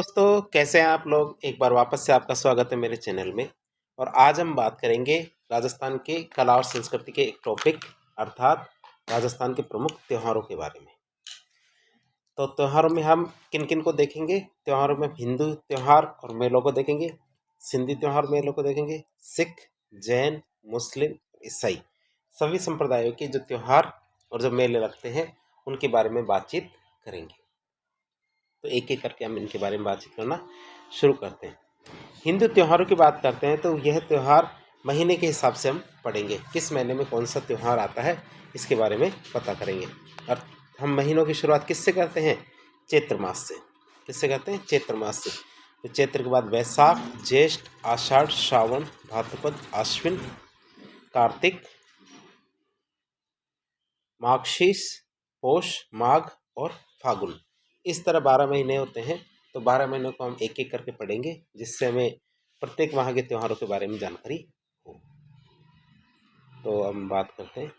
दोस्तों, कैसे हैं आप लोग। एक बार वापस से आपका स्वागत है मेरे चैनल में। और आज हम बात करेंगे राजस्थान के कला और संस्कृति के एक टॉपिक अर्थात राजस्थान के प्रमुख त्योहारों के बारे में। तो त्योहारों में हम किन किन को देखेंगे। त्योहारों में हिंदू त्यौहार और मेलों को देखेंगे, सिंधी त्यौहार मेलों को देखेंगे, सिख, जैन, मुस्लिम, ईसाई सभी संप्रदायों के जो त्यौहार और जो मेले लगते हैं उनके बारे में बातचीत करेंगे। तो एक एक करके हम इनके बारे में बातचीत करना शुरू करते हैं। हिंदू त्योहारों की बात करते हैं तो यह त्यौहार महीने के हिसाब से हम पढ़ेंगे, किस महीने में कौन सा त्यौहार आता है इसके बारे में पता करेंगे। और हम महीनों की शुरुआत किससे करते हैं? चैत्र मास से। किससे करते हैं? चैत्र मास से। तो चैत्र के बाद वैशाख, ज्येष्ठ, आषाढ़, श्रावण, भाद्रपद, आश्विन, कार्तिक, माघशीस, पौष, माघ और फागुन। इस तरह 12 महीने होते हैं। तो 12 महीनों को हम एक एक करके पढ़ेंगे जिससे हमें प्रत्येक माह के त्योहारों के बारे में जानकारी हो। तो हम बात करते हैं।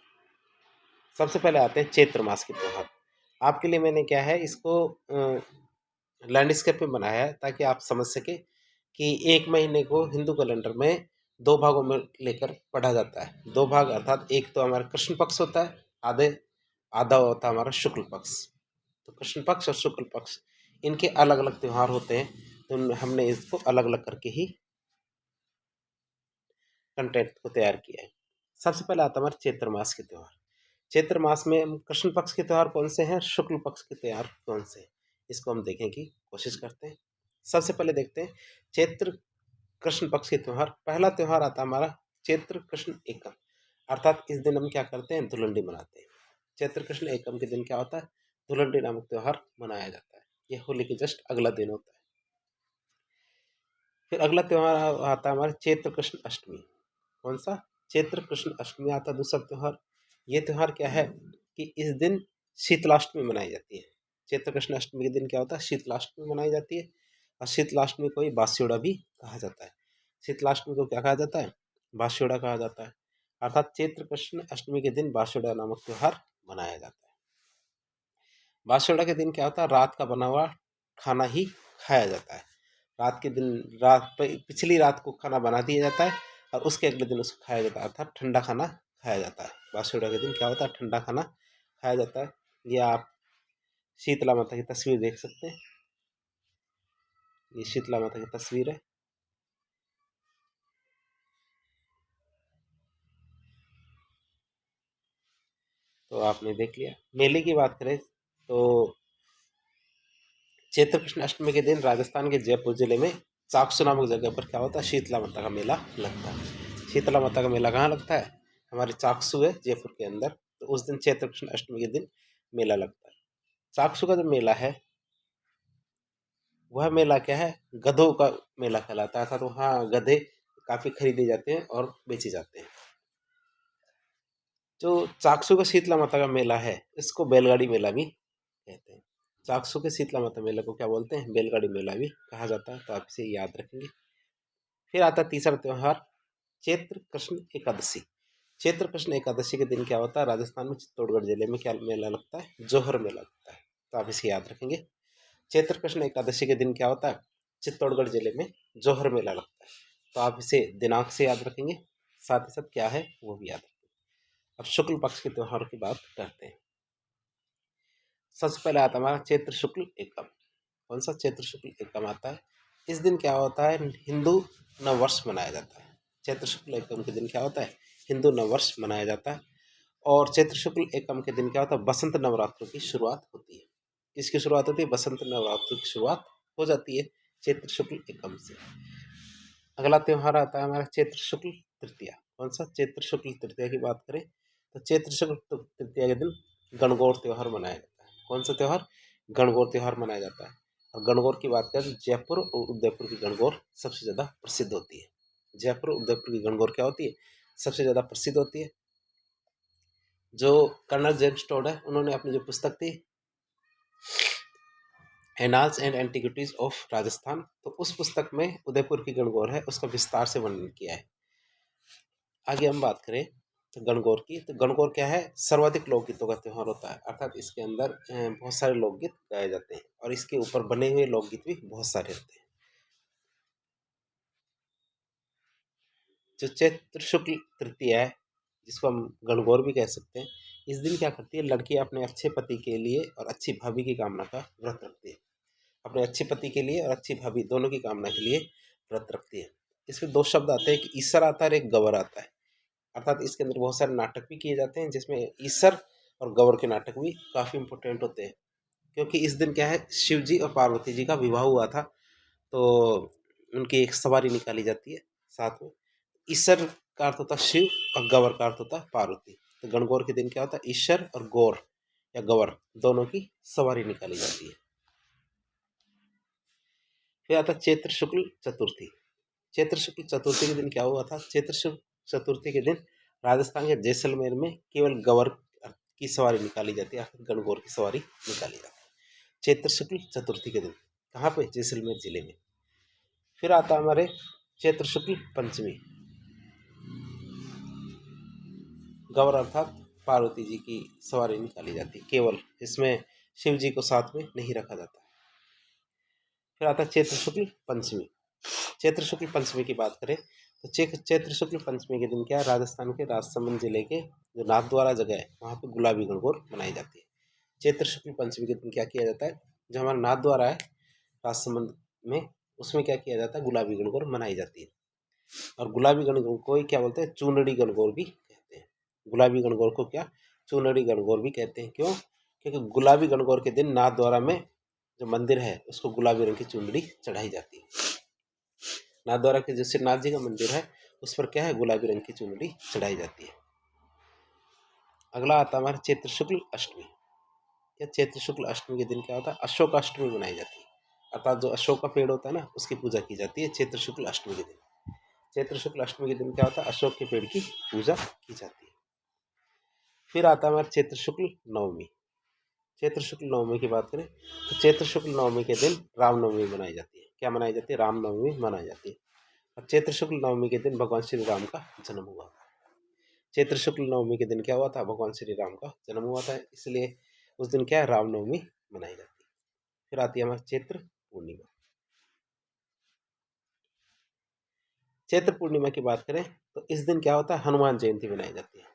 सबसे पहले आते हैं चैत्र मास के त्यौहार। आपके लिए मैंने क्या है इसको लैंडस्केप में बनाया है ताकि आप समझ सके कि एक महीने को हिंदू कैलेंडर में दो भागों में लेकर पढ़ा जाता है। दो भाग अर्थात एक तो हमारा कृष्ण पक्ष होता है, आधा होता है हमारा शुक्ल पक्ष। तो कृष्ण पक्ष और शुक्ल पक्ष इनके अलग अलग त्यौहार होते हैं। तो हमने इसको अलग अलग करके ही कंटेंट को तैयार किया है। सबसे पहले आता है हमारे चैत्र मास के त्यौहार। चैत्र मास में हम कृष्ण पक्ष के त्यौहार कौन से हैं, शुक्ल पक्ष के त्यौहार कौन से हैं, इसको हम देखने की कोशिश करते हैं। सबसे पहले देखते हैं चैत्र कृष्ण पक्ष के त्यौहार। पहला त्यौहार आता है हमारा चैत्र कृष्ण एकम, अर्थात इस दिन हम क्या करते हैं? धुलंडी मनाते हैं। चैत्र कृष्ण एकम के दिन क्या होता है? धुलंडी नामक त्यौहार मनाया जाता है। यह होली के जस्ट अगला दिन होता है। फिर अगला त्यौहार आता है हमारा चैत्र कृष्ण अष्टमी। कौन सा? चैत्र कृष्ण अष्टमी आता है दूसरा त्यौहार। ये त्यौहार क्या है कि इस दिन शीतलाष्टमी मनाई जाती है। चैत्र कृष्ण अष्टमी के दिन क्या होता है? शीतलाष्टमी मनाई जाती है। और शीतलाष्टमी को ही बास्योड़ा भी कहा जाता है। शीतलाष्टमी को क्या कहा जाता है? बास्योड़ा कहा जाता है। अर्थात चैत्र कृष्ण अष्टमी के दिन बास्योड़ा नामक त्यौहार मनाया जाता है। बास्योड़ा के दिन क्या होता है? रात का बना हुआ खाना ही खाया जाता है। रात के दिन पिछली रात को खाना बना दिया जाता है और उसके अगले दिन उसको खाया जाता है, अर्थात ठंडा खाना खाया जाता है। बासुड़ा के दिन क्या होता है? ठंडा खाना खाया जाता है। ये आप शीतला माता की तस्वीर देख सकते हैं। ये शीतला माता की तस्वीर है। तो आपने देख लिया। मेले की बात करें तो चैत्र कृष्ण अष्टमी के दिन राजस्थान के जयपुर जिले में चाकसू नामक जगह पर क्या होता है? शीतला माता का मेला लगता है। शीतला माता का मेला कहाँ लगता है? हमारे चाकसू है जयपुर के अंदर। तो उस दिन चैत्र कृष्ण अष्टमी के दिन मेला लगता है। चाकसू का जो मेला है वह मेला क्या है? गधों का मेला कहलाता है। अर्थात वहाँ गधे काफी खरीदे जाते हैं और बेचे जाते हैं। जो चाकसू का शीतला माता का मेला है इसको बैलगाड़ी मेला भी कहते हैं। चाकसू के शीतला माता मेला को क्या बोलते हैं? बैलगाड़ी मेला भी कहा जाता है। तो आप इसे याद रखेंगे। फिर आता है तीसरा त्यौहार चैत्र कृष्ण एकादशी। चैत्र कृष्ण एकादशी के दिन क्या होता है? राजस्थान में चित्तौड़गढ़ जिले में क्या मेला लगता है? जोहर मेला लगता है। तो आप इसे याद रखेंगे। चैत्र कृष्ण एकादशी के दिन क्या होता है? चित्तौड़गढ़ जिले में जोहर मेला लगता है। तो आप इसे दिनांक से याद रखेंगे, साथ ही साथ क्या है वो भी याद रखेंगे। अब शुक्ल पक्ष के त्योहारों की बात करते हैं। सबसे पहले आता है हमारा चैत्र शुक्ल एकम। कौन सा? चैत्र शुक्ल एकम आता है। इस दिन क्या होता है? हिंदू नववर्ष मनाया जाता है। चैत्र शुक्ल एकम के दिन क्या होता है? हिंदू नववर्ष मनाया जाता है। और चैत्र शुक्ल एकम के दिन क्या होता है? बसंत नवरात्रों की शुरुआत होती है। किसकी शुरुआत होती है? बसंत नवरात्रों की शुरुआत हो जाती है चैत्र शुक्ल एकम से। अगला त्यौहार आता है हमारा चैत्र शुक्ल तृतीया। कौन सा? चैत्र शुक्ल तृतीया की बात करें तो चैत्र शुक्ल तृतीया के दिन गणगौर त्यौहार मनाया जाता है। कौन सा त्यौहार? गणगौर त्यौहार मनाया जाता है। और गणगौर की बात करें तो जयपुर और उदयपुर की गणगौर सबसे ज़्यादा प्रसिद्ध होती है। जयपुर और उदयपुर की गणगौर क्या होती है? सबसे ज़्यादा प्रसिद्ध होती है। जो कर्नल जेम्स टोड है उन्होंने अपनी जो पुस्तक थी annals and antiquities of Rajasthan, तो उस पुस्तक में उदयपुर की गणगौर है उसका विस्तार से वर्णन किया है। आगे हम बात करें तो गणगौर की, तो गणगौर क्या है, सर्वाधिक लोकगीतों का त्योहार होता है, अर्थात इसके अंदर बहुत सारे लोकगीत गाए जाते हैं और इसके ऊपर बने हुए लोकगीत भी बहुत सारे होते हैं। जो चैत्र शुक्ल तृतीया है, जिसको हम गणगौर भी कह सकते हैं, इस दिन क्या करती है लड़की अपने अच्छे पति के लिए और अच्छी भाभी की कामना का व्रत रखती है। अपने अच्छे पति के लिए और अच्छी भाभी दोनों की कामना के लिए व्रत रखती है। इसमें दो शब्द आते हैं, एक ईसर आता है और एक गवर आता है, अर्थात इसके अंदर बहुत सारे नाटक भी किए जाते हैं, जिसमें ईसर और गवर के नाटक भी काफ़ी इंपॉर्टेंट होते हैं, क्योंकि इस दिन क्या है, शिव जी और पार्वती जी का विवाह हुआ था, तो उनकी एक सवारी निकाली जाती है साथ में। ईसर का अर्थ होता है शिव और गवर का अर्थ होता है पार्वती। तो गणगौर के दिन क्या होता है, ईश्वर और गौर या गवर दोनों की सवारी निकाली जाती है। फिर आता है चैत्र शुक्ल चतुर्थी। चैत्र शुक्ल चतुर्थी के दिन क्या हुआ था, चैत्र शुक्ल चतुर्थी के दिन राजस्थान के जैसलमेर में केवल गवर की सवारी निकाली जाती है, गणगौर की सवारी निकाली जाती है चैत्र शुक्ल चतुर्थी के दिन। कहाँ पे, जैसलमेर जिले में। फिर आता है हमारे चैत्र शुक्ल पंचमी। गौर अर्थात पार्वती जी की सवारी निकाली जाती है केवल, इसमें शिव जी को साथ में नहीं रखा जाता। फिर आता है चैत्र शुक्ल पंचमी। चैत्र शुक्ल पंचमी की बात करें तो चैत्र शुक्ल पंचमी के दिन क्या है, राजस्थान के राजसमंद जिले के जो नाथद्वारा जगह है वहाँ पे गुलाबी गणगौर मनाई जाती है। चैत्र शुक्ल पंचमी के दिन क्या किया जाता है, जो हमारा नाथद्वारा है राजसमंद में, उसमें क्या किया जाता है, गुलाबी गणगौर मनाई जाती है। और गुलाबी गणगौर को ही क्या बोलते हैं, चूनड़ी गणगौर भी कहते हैं। गुलाबी गणगौर को क्या, चूनड़ी गणगौर भी कहते हैं। क्यों, क्योंकि गुलाबी गणगौर के दिन नाथद्वारा में जो मंदिर है उसको गुलाबी रंग की चुनरी चढ़ाई जाती है। नाथद्वारा के जो श्रीनाथ जी का मंदिर है उस पर क्या है, गुलाबी रंग की चुनरी चढ़ाई जाती है। अगला आता है हमारा चैत्र शुक्ल अष्टमी। या चैत्र शुक्ल अष्टमी के दिन क्या होता है, अशोक अष्टमी मनाई जाती है, अर्थात जो अशोक का पेड़ होता है ना उसकी पूजा की जाती है चैत्र शुक्ल अष्टमी के दिन। चैत्र शुक्ल अष्टमी के दिन क्या होता है, अशोक के पेड़ की पूजा की जाती है। फिर आता है हमारा चैत्र शुक्ल नवमी। चैत्र शुक्ल नवमी की बात करें तो चैत्र शुक्ल नवमी के दिन रामनवमी मनाई जाती है। क्या मनाई जाती है, रामनवमी मनाई जाती है। और चैत्र शुक्ल नवमी के दिन भगवान श्री राम का जन्म हुआ था। चैत्र शुक्ल नवमी के दिन क्या हुआ था, भगवान श्री राम का जन्म हुआ था, इसलिए उस दिन क्या है, रामनवमी मनाई जाती है। फिर आती है हमारी चैत्र पूर्णिमा। चैत्र पूर्णिमा की बात करें तो इस दिन क्या होता है, हनुमान जयंती मनाई जाती है।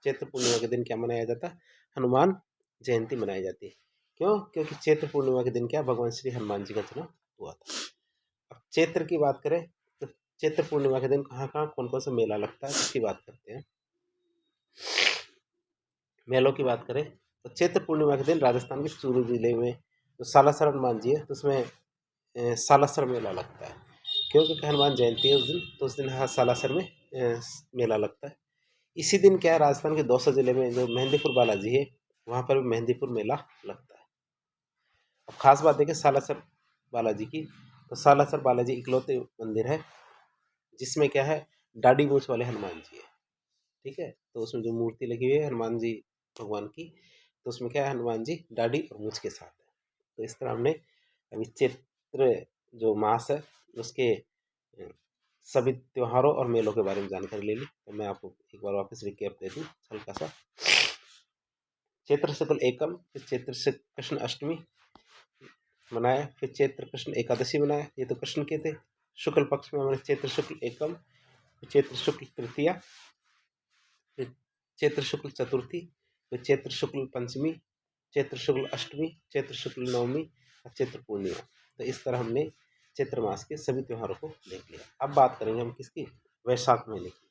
चैत्र पूर्णिमा के दिन क्या मनाया जाता है, हनुमान जयंती मनाई जाती है। क्यों, क्योंकि चैत्र पूर्णिमा के दिन क्या भगवान श्री हनुमान जी का जन्म हुआ था। अब चैत्र की बात करें तो चैत्र पूर्णिमा के दिन कहाँ कहाँ कौन कौन सा मेला लगता है इसकी बात करते हैं। मेलों की बात करें तो चैत्र पूर्णिमा के दिन राजस्थान के चूरू जिले में जो सालासर हनुमान जी है तो उसमें सालासर मेला लगता है। क्योंकि हनुमान जयंती है उस दिन, तो उस दिन हाँ सालासर में मेला लगता है। इसी दिन क्या है, राजस्थान के दौसा जिले में जो मेहंदीपुर बालाजी है वहाँ पर भी मेहंदीपुर मेला लगता है। अब खास बात देखिए सालासर बालाजी की, तो सालासर बालाजी इकलौते मंदिर है जिसमें क्या है, दाढ़ी मूछ वाले हनुमान जी है। ठीक है, तो उसमें जो मूर्ति लगी हुई है हनुमान जी भगवान की, तो उसमें क्या है, हनुमान जी दाढ़ी और मूछ के साथ है। तो इस तरह हमने अभी चैत्र जो मास है उसके सभी त्योहारों और मेलों के बारे में जानकारी ले ली। तो मैं आपको एक बार वापस रिकैप दे दूँ हल्का सा। चैत्र शुक्ल एकम, फिर चैत्र से कृष्ण अष्टमी मनाया, फिर चैत्र कृष्ण एकादशी मनाया, ये तो कृष्ण के थे। शुक्ल पक्ष में हमारे चैत्र शुक्ल एकम, फिर चैत्र शुक्ल तृतीया, फिर चैत्र शुक्ल चतुर्थी, फिर चैत्र शुक्ल पंचमी, चैत्र शुक्ल अष्टमी, चैत्र शुक्ल नवमी और चैत्र पूर्णिमा। तो इस तरह हमने चैत्र मास के सभी त्योहारों को देख लिया। अब बात करेंगे हम किसकी, वैशाख महीने की।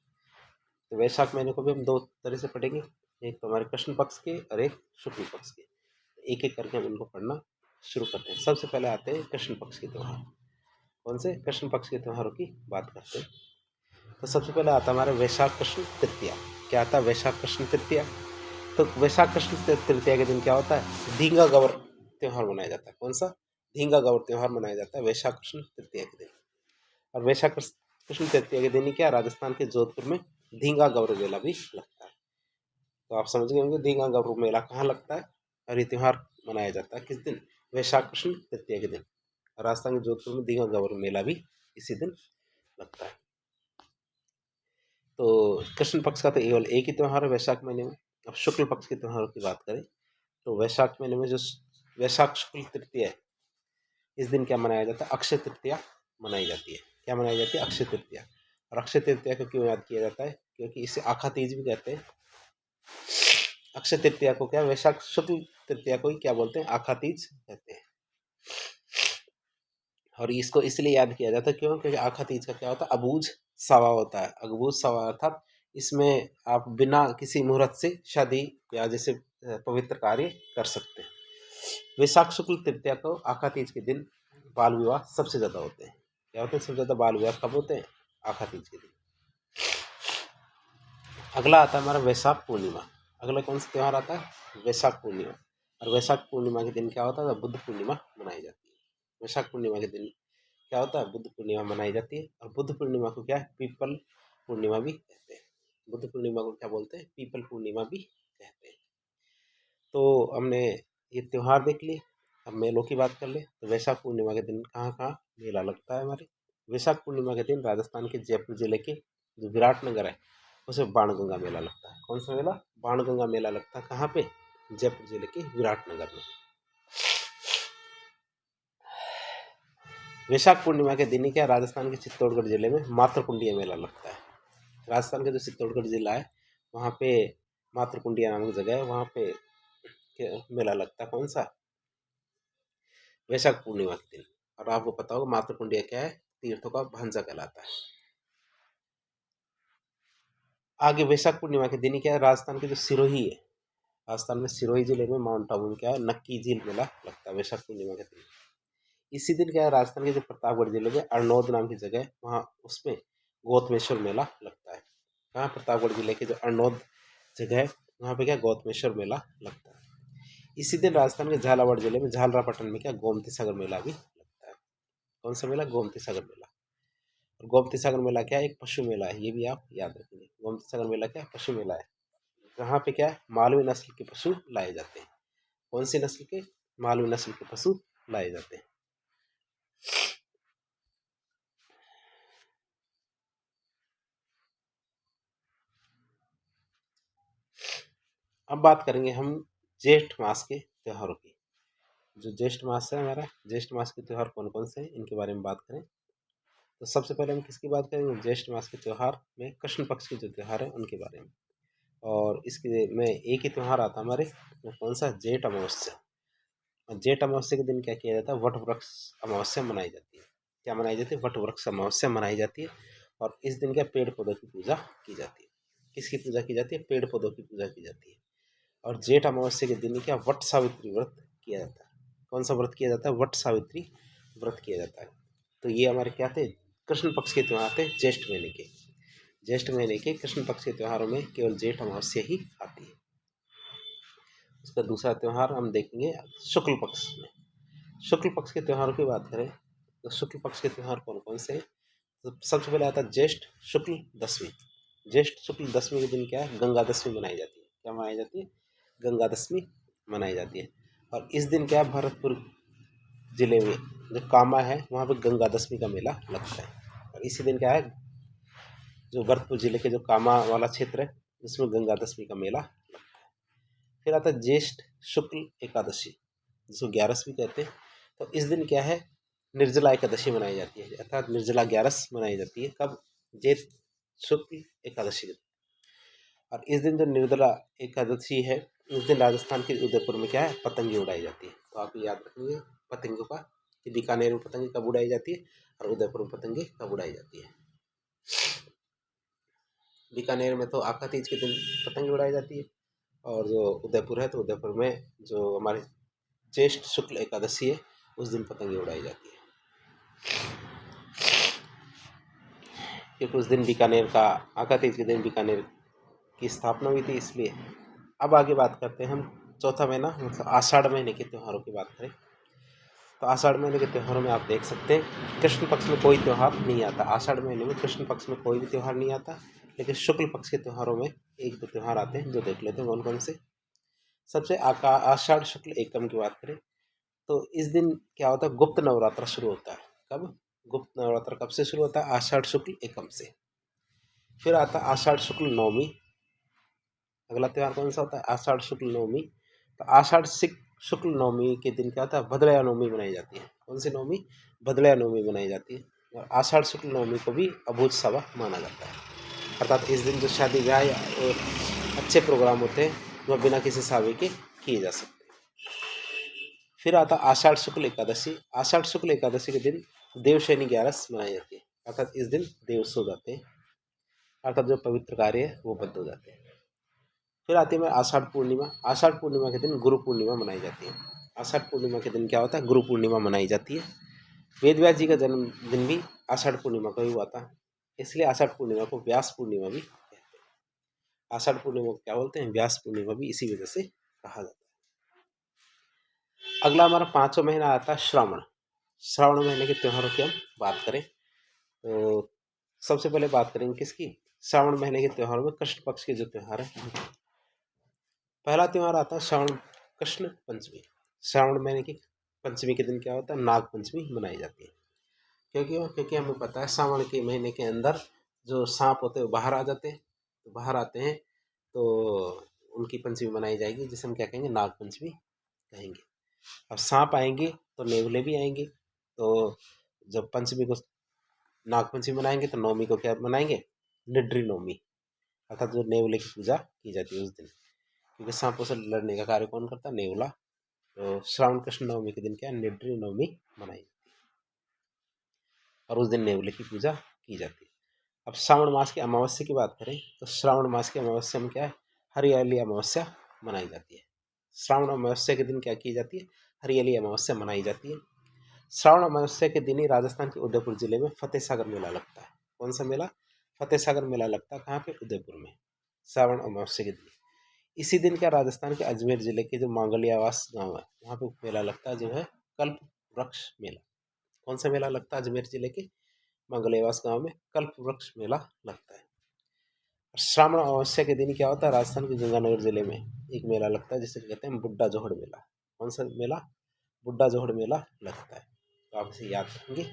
तो वैशाख महीने को भी हम दो तरह से पढ़ेंगे, एक तो हमारे कृष्ण पक्ष के और एक शुक्ल पक्ष के। एक एक करके हम इनको पढ़ना शुरू करते हैं। सबसे पहले आते हैं कृष्ण पक्ष के त्यौहार। कौन से, कृष्ण पक्ष के त्योहारों की बात करते हैं। तो सबसे पहले आता है हमारा वैशाख कृष्ण तृतीया। क्या आता है, वैशाख कृष्ण तृतीया। तो वैशाख कृष्ण तृतीया के दिन क्या होता है, धींगा गौर त्यौहार मनाया जाता है। कौन सा, धींगा गौर त्यौहार मनाया जाता है वैशाख कृष्ण तृतीया के दिन। और वैशाख कृष्ण तृतीया के दिन ही क्या, राजस्थान के जोधपुर में धींगा गौर मेला भी लगता है। तो आप समझ गए होंगे धींगा गौर मेला कहाँ लगता है और ये त्यौहार मनाया जाता है किस दिन, वैशाख कृष्ण तृतीया के दिन। राजस्थान के जोधपुर में धींगा गौर मेला भी इसी दिन लगता है। तो कृष्ण पक्ष का तो केवल एक ही त्यौहार है वैशाख महीने में। अब शुक्ल पक्ष के त्योहारों की बात करें तो वैशाख महीने में जो वैशाख शुक्ल तृतीया है, इस दिन क्या मनाया जाता है? अक्षय तृतीया मनाई जाती है। क्या मनाई जाती है? अक्षय तृतीया। और अक्षय तृतीया को क्यों याद किया जाता है? क्योंकि इसे आखा तीज भी कहते हैं। अक्षय तृतीया को क्या, वैशाख शुक्ल तृतीया को ही क्या बोलते हैं? आखा तीज कहते हैं। और इसको इसलिए याद किया जाता है क्यों? क्योंकि आखा तीज का क्या होता है? अबूझ सवा होता है। अबूझ सवा अर्थात इसमें आप बिना किसी मुहूर्त से शादी या जैसे पवित्र कार्य कर सकते हैं। वैशाख शुक्ल तृतीया को आखा तीज के दिन बाल विवाह सबसे ज्यादा होते हैं। क्या होते हैं सबसे ज्यादा बाल विवाह? कब होते हैं? आखा तीज के दिन। अगला आता है हमारा वैशाख पूर्णिमा। अगला कौन सा त्यौहार आता है? वैशाख पूर्णिमा। और वैशाख पूर्णिमा के दिन क्या होता है? बुद्ध पूर्णिमा मनाई जाती है। वैशाख पूर्णिमा के दिन क्या होता है? बुद्ध पूर्णिमा मनाई जाती है। और बुद्ध पूर्णिमा को क्या है? पीपल पूर्णिमा भी कहते हैं। बुद्ध पूर्णिमा को क्या बोलते हैं? पीपल पूर्णिमा भी कहते हैं। तो हमने ये त्योहार देख लिए। अब मेलों की बात कर ले तो वैशाख पूर्णिमा के दिन कहाँ कहाँ मेला लगता है हमारे? वैशाख पूर्णिमा के दिन राजस्थान के जयपुर जिले के जो विराटनगर है उसमें बाणगंगा मेला लगता है। कौन सा मेला? बाणगंगा मेला लगता है। कहाँ पे? जयपुर जिले के विराटनगर में। वैशाख पूर्णिमा के दिन ही क्या राजस्थान के चित्तौड़गढ़ जिले में मातृकुंडिया मेला लगता है। राजस्थान का जो चित्तौड़गढ़ जिला है वहाँ पे मातृकुंडिया नामक जगह है, वहाँ पे मेला लगता है। कौन सा? वैशाख पूर्णिमा के दिन। और आपको पता होगा मातृकुंडिया क्या है? तीर्थों का भांजा कहलाता है। आगे वैशाख पूर्णिमा के दिन ही क्या है राजस्थान के जो सिरोही है, राजस्थान में सिरोही जिले में माउंट आबू में क्या है नक्की झील मेला लगता है वैशाख पूर्णिमा के दिन। इसी दिन क्या है राजस्थान के जो प्रतापगढ़ जिले में अरनौद नाम की जगह है वहाँ उसमें गौतमेश्वर मेला लगता है। कहाँ? प्रतापगढ़ जिले के जो अरनौद जगह है वहाँ पे क्या गौतमेश्वर मेला लगता है। इसी दिन राजस्थान के झालावाड़ जिले में झालरापाटन में क्या गोमती सागर मेला भी लगता है। कौन सा मेला? गोमती सागर मेला। और गोमती सागर मेला क्या है? एक पशु मेला है, ये भी आप याद रखेंगे। गोमती सागर मेला क्या है? पशु मेला है। जहाँ पे क्या है मालवी नस्ल के पशु लाए जाते हैं। कौन सी नस्ल के? मालवी नस्ल के पशु लाए जाते हैं। अब बात करेंगे हम ज्येष्ठ मास के त्योहारों की। जो ज्येष्ठ मास है हमारा, ज्येष्ठ मास के त्योहार कौन कौन से हैं इनके बारे में बात करें तो सबसे पहले हम किसकी बात करेंगे? ज्येष्ठ मास के त्योहार में कृष्ण पक्ष के जो त्योहार है उनके बारे में। और इसके में एक ही त्यौहार आता है हमारे, वो कौन सा? जेठ अमावस्या। और जेठ अमावस्या के दिन क्या किया जाता है? वट वृक्ष अमावस्या मनाई जाती है। क्या मनाई जाती है? वट वृक्ष अमावस्या मनाई जाती है। और इस दिन क्या पेड़ पौधों की पूजा की जाती है। किसकी पूजा की जाती है? पेड़ पौधों की पूजा की जाती है। और जेठ अमावस्या के दिन क्या वट सावित्री व्रत किया जाता है। कौन सा व्रत किया जाता है? वट सावित्री व्रत किया जाता है। तो ये हमारे क्या थे? कृष्ण पक्ष के त्यौहार थे ज्येष्ठ महीने के। ज्येष्ठ महीने के कृष्ण पक्ष के त्योहारों में केवल जेठ अमावस्या ही आती है। उसका दूसरा त्यौहार हम देखेंगे शुक्ल पक्ष में। शुक्ल पक्ष के त्योहारों की बात करें तो शुक्ल पक्ष के त्यौहार कौन कौन से हैं? तो सबसे पहले आता है ज्येष्ठ शुक्ल दशमी। ज्येष्ठ शुक्ल दशमी के दिन क्या है? गंगा दशमी मनाई जाती है। क्या मनाई जाती है? गंगा दशमी मनाई जाती है। और इस दिन क्या है भरतपुर जिले में जो कामा है वहाँ पे गंगा दशमी का मेला लगता है। और इसी दिन क्या है जो भरतपुर जिले के जो कामा वाला क्षेत्र है उसमें गंगा दशमी का मेला लगता है। फिर आता है ज्येष्ठ शुक्ल एकादशी जिसको ग्यारस भी कहते हैं। तो इस दिन क्या है निर्जला एकादशी मनाई जाती है, अर्थात निर्जला ग्यारस मनाई जाती है। कब? ज्येष्ठ शुक्ल एकादशी के दिन। और इस दिन जो निर्जला एकादशी है उस दिन राजस्थान के उदयपुर में क्या है पतंगी उड़ाई जाती है। तो आप याद रखेंगे पतंगों का कि बीकानेर में पतंगी कब उड़ाई जाती है और उदयपुर में पतंगी कब उड़ाई जाती है। बीकानेर में तो आखा तीज के दिन पतंग उड़ाई जाती है। और जो उदयपुर है तो उदयपुर में जो हमारे ज्येष्ठ शुक्ल एकादशी है उस दिन पतंगे उड़ाई जाती है। क्योंकि उस दिन बीकानेर का आखा तीज के दिन बीकानेर की स्थापना हुई थी इसलिए। अब आगे बात करते हैं हम चौथा महीना मतलब आषाढ़ महीने के त्योहारों की बात करें तो आषाढ़ महीने के त्योहारों में आप देख सकते हैं कृष्ण पक्ष में कोई त्यौहार नहीं आता। आषाढ़ महीने में कृष्ण पक्ष में कोई भी त्यौहार नहीं आता, लेकिन शुक्ल पक्ष के त्योहारों में एक दो त्यौहार आते हैं जो देख लेते हैं कौन कौन से। सबसे आषाढ़ शुक्ल एकम की बात करें तो इस दिन क्या होता है गुप्त नवरात्र शुरू होता है। कब? गुप्त नवरात्र कब से शुरू होता है? आषाढ़ शुक्ल एकम से। फिर आता आषाढ़ शुक्ल नवमी। अगला त्यौहार कौन सा होता है? आषाढ़ शुक्ल नवमी। तो आषाढ़ शुक्ल नवमी के दिन क्या होता है? भद्रया नवमी मनाई जाती है। कौन सी नवमी? भद्रया नवमी मनाई जाती है। और आषाढ़ शुक्ल नवमी को भी अभूत सवा माना जाता है। अर्थात इस दिन जो शादी ब्याह और अच्छे प्रोग्राम होते हैं वह बिना किसी सावे के किए जा सकते हैं। फिर आता आषाढ़ शुक्ल एकादशी। आषाढ़ शुक्ल एकादशी के दिन देवशयनी ग्यारस मनाई जाती है। अर्थात इस दिन देव सो जाते हैं, अर्थात जो पवित्र कार्य है वो बंद हो जाते हैं। फिर आती है आषाढ़ पूर्णिमा। आषाढ़ पूर्णिमा के दिन गुरु पूर्णिमा मनाई जाती है। आषाढ़ पूर्णिमा के दिन क्या होता है? गुरु पूर्णिमा मनाई जाती है। वेद व्यास जी का जन्मदिन भी आषाढ़ पूर्णिमा को ही हुआ था, इसलिए आषाढ़ पूर्णिमा को व्यास पूर्णिमा भी कहते हैं। आषाढ़ पूर्णिमा को क्या बोलते हैं? व्यास पूर्णिमा भी इसी वजह से कहा जाता है। अगला हमारा 5वां महीना आता है श्रावण। श्रावण महीने के त्योहारों की हम बात करें तो सबसे पहले बात करेंगे किसकी? श्रावण महीने के त्योहारों में कृष्ण पक्ष के जो त्योहार है, पहला त्योहार आता है श्रावण कृष्ण पंचमी। श्रावण महीने की पंचमी के दिन क्या होता है? नाग पंचमी मनाई जाती है। क्योंकि हमें पता है श्रावण के महीने के अंदर जो सांप होते हैं वो बाहर आ जाते हैं, तो बाहर आते हैं तो उनकी पंचमी मनाई जाएगी, जिसे हम क्या कहेंगे? नाग पंचमी कहेंगे। अब सांप आएंगे तो नेवले भी आएंगे, तो जब पंचमी को नाग पंचमी मनाएंगे तो नवमी को क्या मनाएंगे? निड्री नवमी, अर्थात जो नेवले की पूजा की जाती है उस दिन, क्योंकि सांपों से लड़ने का कार्य कौन करता है? नेवला। तो श्रावण कृष्ण नवमी के दिन क्या है? निड्री नवमी मनाई जाती है और उस दिन नेवले की पूजा की जाती है। अब श्रावण मास की अमावस्या की बात करें तो श्रावण मास की अमावस्या में क्या है? हरियाली अमावस्या मनाई जाती है। श्रावण अमावस्या के दिन क्या की जाती है? हरियाली अमावस्या मनाई जाती है। श्रावण अमावस्या के दिन ही राजस्थान के उदयपुर जिले में फतेह सागर मेला लगता है। कौन सा मेला? फतेह सागर मेला लगता है। कहाँ पे? उदयपुर में, श्रावण अमावस्या के दिन। इसी दिन क्या राजस्थान के अजमेर जिले के जो मांगलियावास गांव है वहाँ पे मेला लगता है, जो है कल्प वृक्ष मेला। कौन सा मेला लगता है? अजमेर जिले के मांगलियावास गांव में कल्प वृक्ष मेला लगता है। श्रावण अमावस्या के दिन क्या होता है? राजस्थान के गंगानगर जिले में एक मेला लगता है जिसे कहते हैं बुड्ढा जोहड़ मेला। कौन सा मेला? बुड्ढा जोहड़ मेला लगता है। तो आप इसे याद रखेंगे।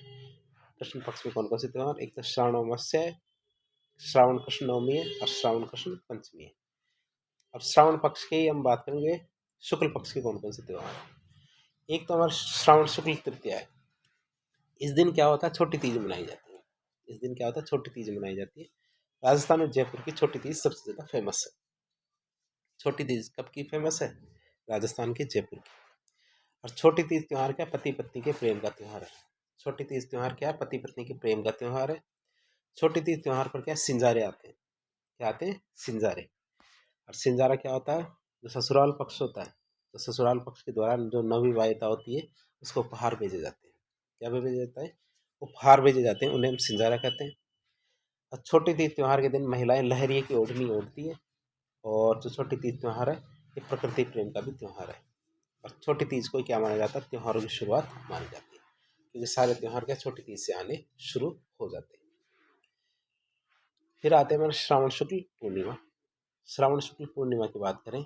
कृष्ण पक्ष में कौन कौन से त्योहार? एक तो श्रावण अमावस्या है, श्रावण कृष्ण नवमी है और श्रावण कृष्ण पंचमी है। अब श्रावण पक्ष की हम बात करेंगे, शुक्ल पक्ष के कौन कौन से त्योहार हैं। एक तो हमारा श्रावण शुक्ल तृतीया है। इस दिन क्या होता है? छोटी तीज मनाई जाती है। इस दिन क्या होता है? छोटी तीज मनाई जाती है। राजस्थान में जयपुर की छोटी तीज सबसे ज़्यादा फेमस है। छोटी तीज कब की फेमस है? राजस्थान के जयपुर की। और छोटी तीज त्योहार क्या? पति पत्नी के प्रेम का त्योहार है। छोटी तीज त्योहार क्या है? पति पत्नी के प्रेम का त्योहार है। छोटी तीज त्योहार पर क्या? सिंजारे आते हैं। क्या आते हैं? सिंजारे। और सिंजारा क्या होता है? जो ससुराल पक्ष होता है, तो ससुराल पक्ष के द्वारा जो नवविवाहिता होती है उसको उपहार भेजे जाते हैं। क्या भेजे जाता है? उपहार भेजे जाते हैं, उन्हें हम सिंजारा कहते हैं। और छोटी तीज त्योहार के दिन महिलाएं लहरिए की ओढ़नी ओढ़ती है। और जो छोटी तीज त्योहार है ये प्रकृति प्रेम का भी त्योहार है। और छोटी तीज को क्या माना जाता है? त्योहारों की शुरुआत मानी जाती है, क्योंकि सारे त्योहार क्या छोटी तीज से आने शुरू हो जाते हैं। फिर आते हैं हमारे श्रावण शुक्ल पूर्णिमा। श्रावण शुक्ल पूर्णिमा की बात करें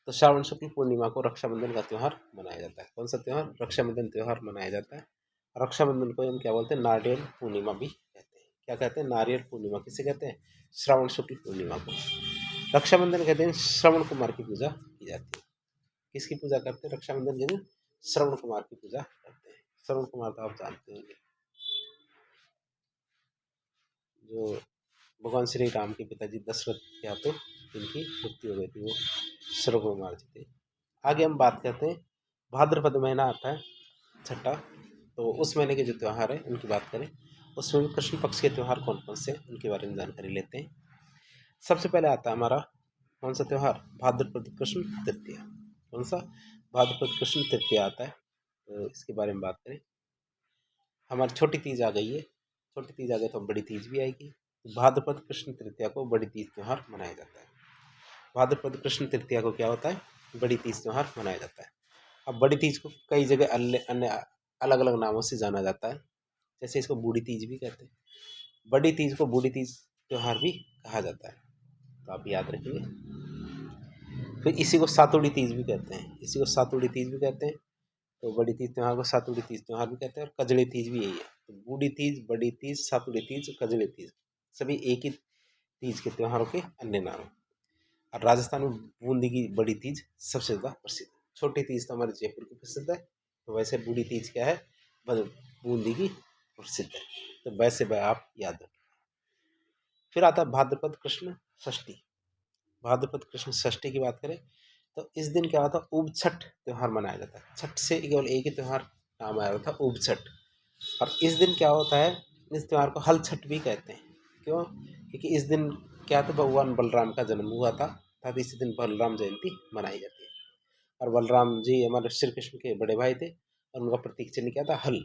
तो श्रावण शुक्ल पूर्णिमा को रक्षाबंधन का त्यौहार मनाया जाता है। कौन सा त्यौहार? रक्षाबंधन त्यौहार मनाया जाता है। रक्षाबंधन को हम क्या बोलते हैं? नारियल पूर्णिमा भी कहते हैं। क्या कहते हैं? नारियल पूर्णिमा। किसे कहते हैं? श्रावण शुक्ल पूर्णिमा को। रक्षाबंधन के दिन श्रवण कुमार की पूजा की जाती है। किसकी पूजा करते हैं रक्षाबंधन के दिन? श्रवण कुमार की पूजा करते हैं। श्रवण कुमार तो आप जानते होंगे, जो भगवान श्री राम के पिताजी दशरथ के हाथों इनकी मृत्यु हो गई थी, वो श्रवण कुमार जी थे। आगे हम बात करते हैं, भाद्रपद महीना आता है छठा, तो उस महीने के जो त्यौहार है उनकी बात करें, उसमें भी कृष्ण पक्ष के त्यौहार कौन कौन से उनके बारे में जानकारी लेते हैं। सबसे पहले आता है हमारा कौन सा त्यौहार? भाद्रपद कृष्ण तृतीया। कौन सा? भाद्रपद कृष्ण तृतीया आता है, तो इसके बारे में बात करें। हमारी छोटी तीज आ गई है, छोटी तीज आ गई तो बड़ी तीज भी आएगी। भाद्रपद कृष्ण तृतीया को बड़ी तीज त्यौहार मनाया जाता है। भाद्रपद कृष्ण तृतीया को क्या होता है? बड़ी तीज त्यौहार मनाया जाता है। अब बड़ी तीज को कई जगह अन्य अलग अलग नामों से जाना जाता है, जैसे इसको बूढ़ी तीज भी कहते हैं। बड़ी तीज को बूढ़ी तीज त्यौहार भी कहा जाता है, तो आप याद रखिए। फिर इसी को सातुड़ी तीज भी कहते हैं, इसी को सातुड़ी तीज भी कहते हैं। तो बड़ी तीज त्यौहार को सातुड़ी तीज त्यौहार भी कहते हैं, और कजड़ी तीज भी यही है। तो बूढ़ी तीज, बड़ी तीज, सातुड़ी तीज, कजड़ी तीज, सभी एक ही तीज के त्योहारों के अन्य नाम हैं। और राजस्थान में बूंदी की बड़ी तीज सबसे ज़्यादा प्रसिद्ध है। छोटी तीज तो हमारे जयपुर की प्रसिद्ध है, तो वैसे बूढ़ी तीज क्या है, बूंदी की प्रसिद्ध है। तो वैसे वह आप याद रखें। फिर आता है भाद्रपद कृष्ण षष्ठी। भाद्रपद कृष्ण षष्ठी की बात करें तो इस दिन क्या होता है, उब छठ त्यौहार मनाया जाता है। छठ से केवल एक ही त्यौहार नाम आया था, उब छठ। और इस दिन क्या होता है, इस त्यौहार को हल छठ भी कहते हैं। क्यों? क्योंकि इस दिन क्या था, भगवान बलराम का जन्म हुआ था, तब इसी दिन बलराम जयंती मनाई जाती है। और बलराम जी हमारे श्री कृष्ण के बड़े भाई थे और उनका प्रतीक चिन्ह क्या था, हल,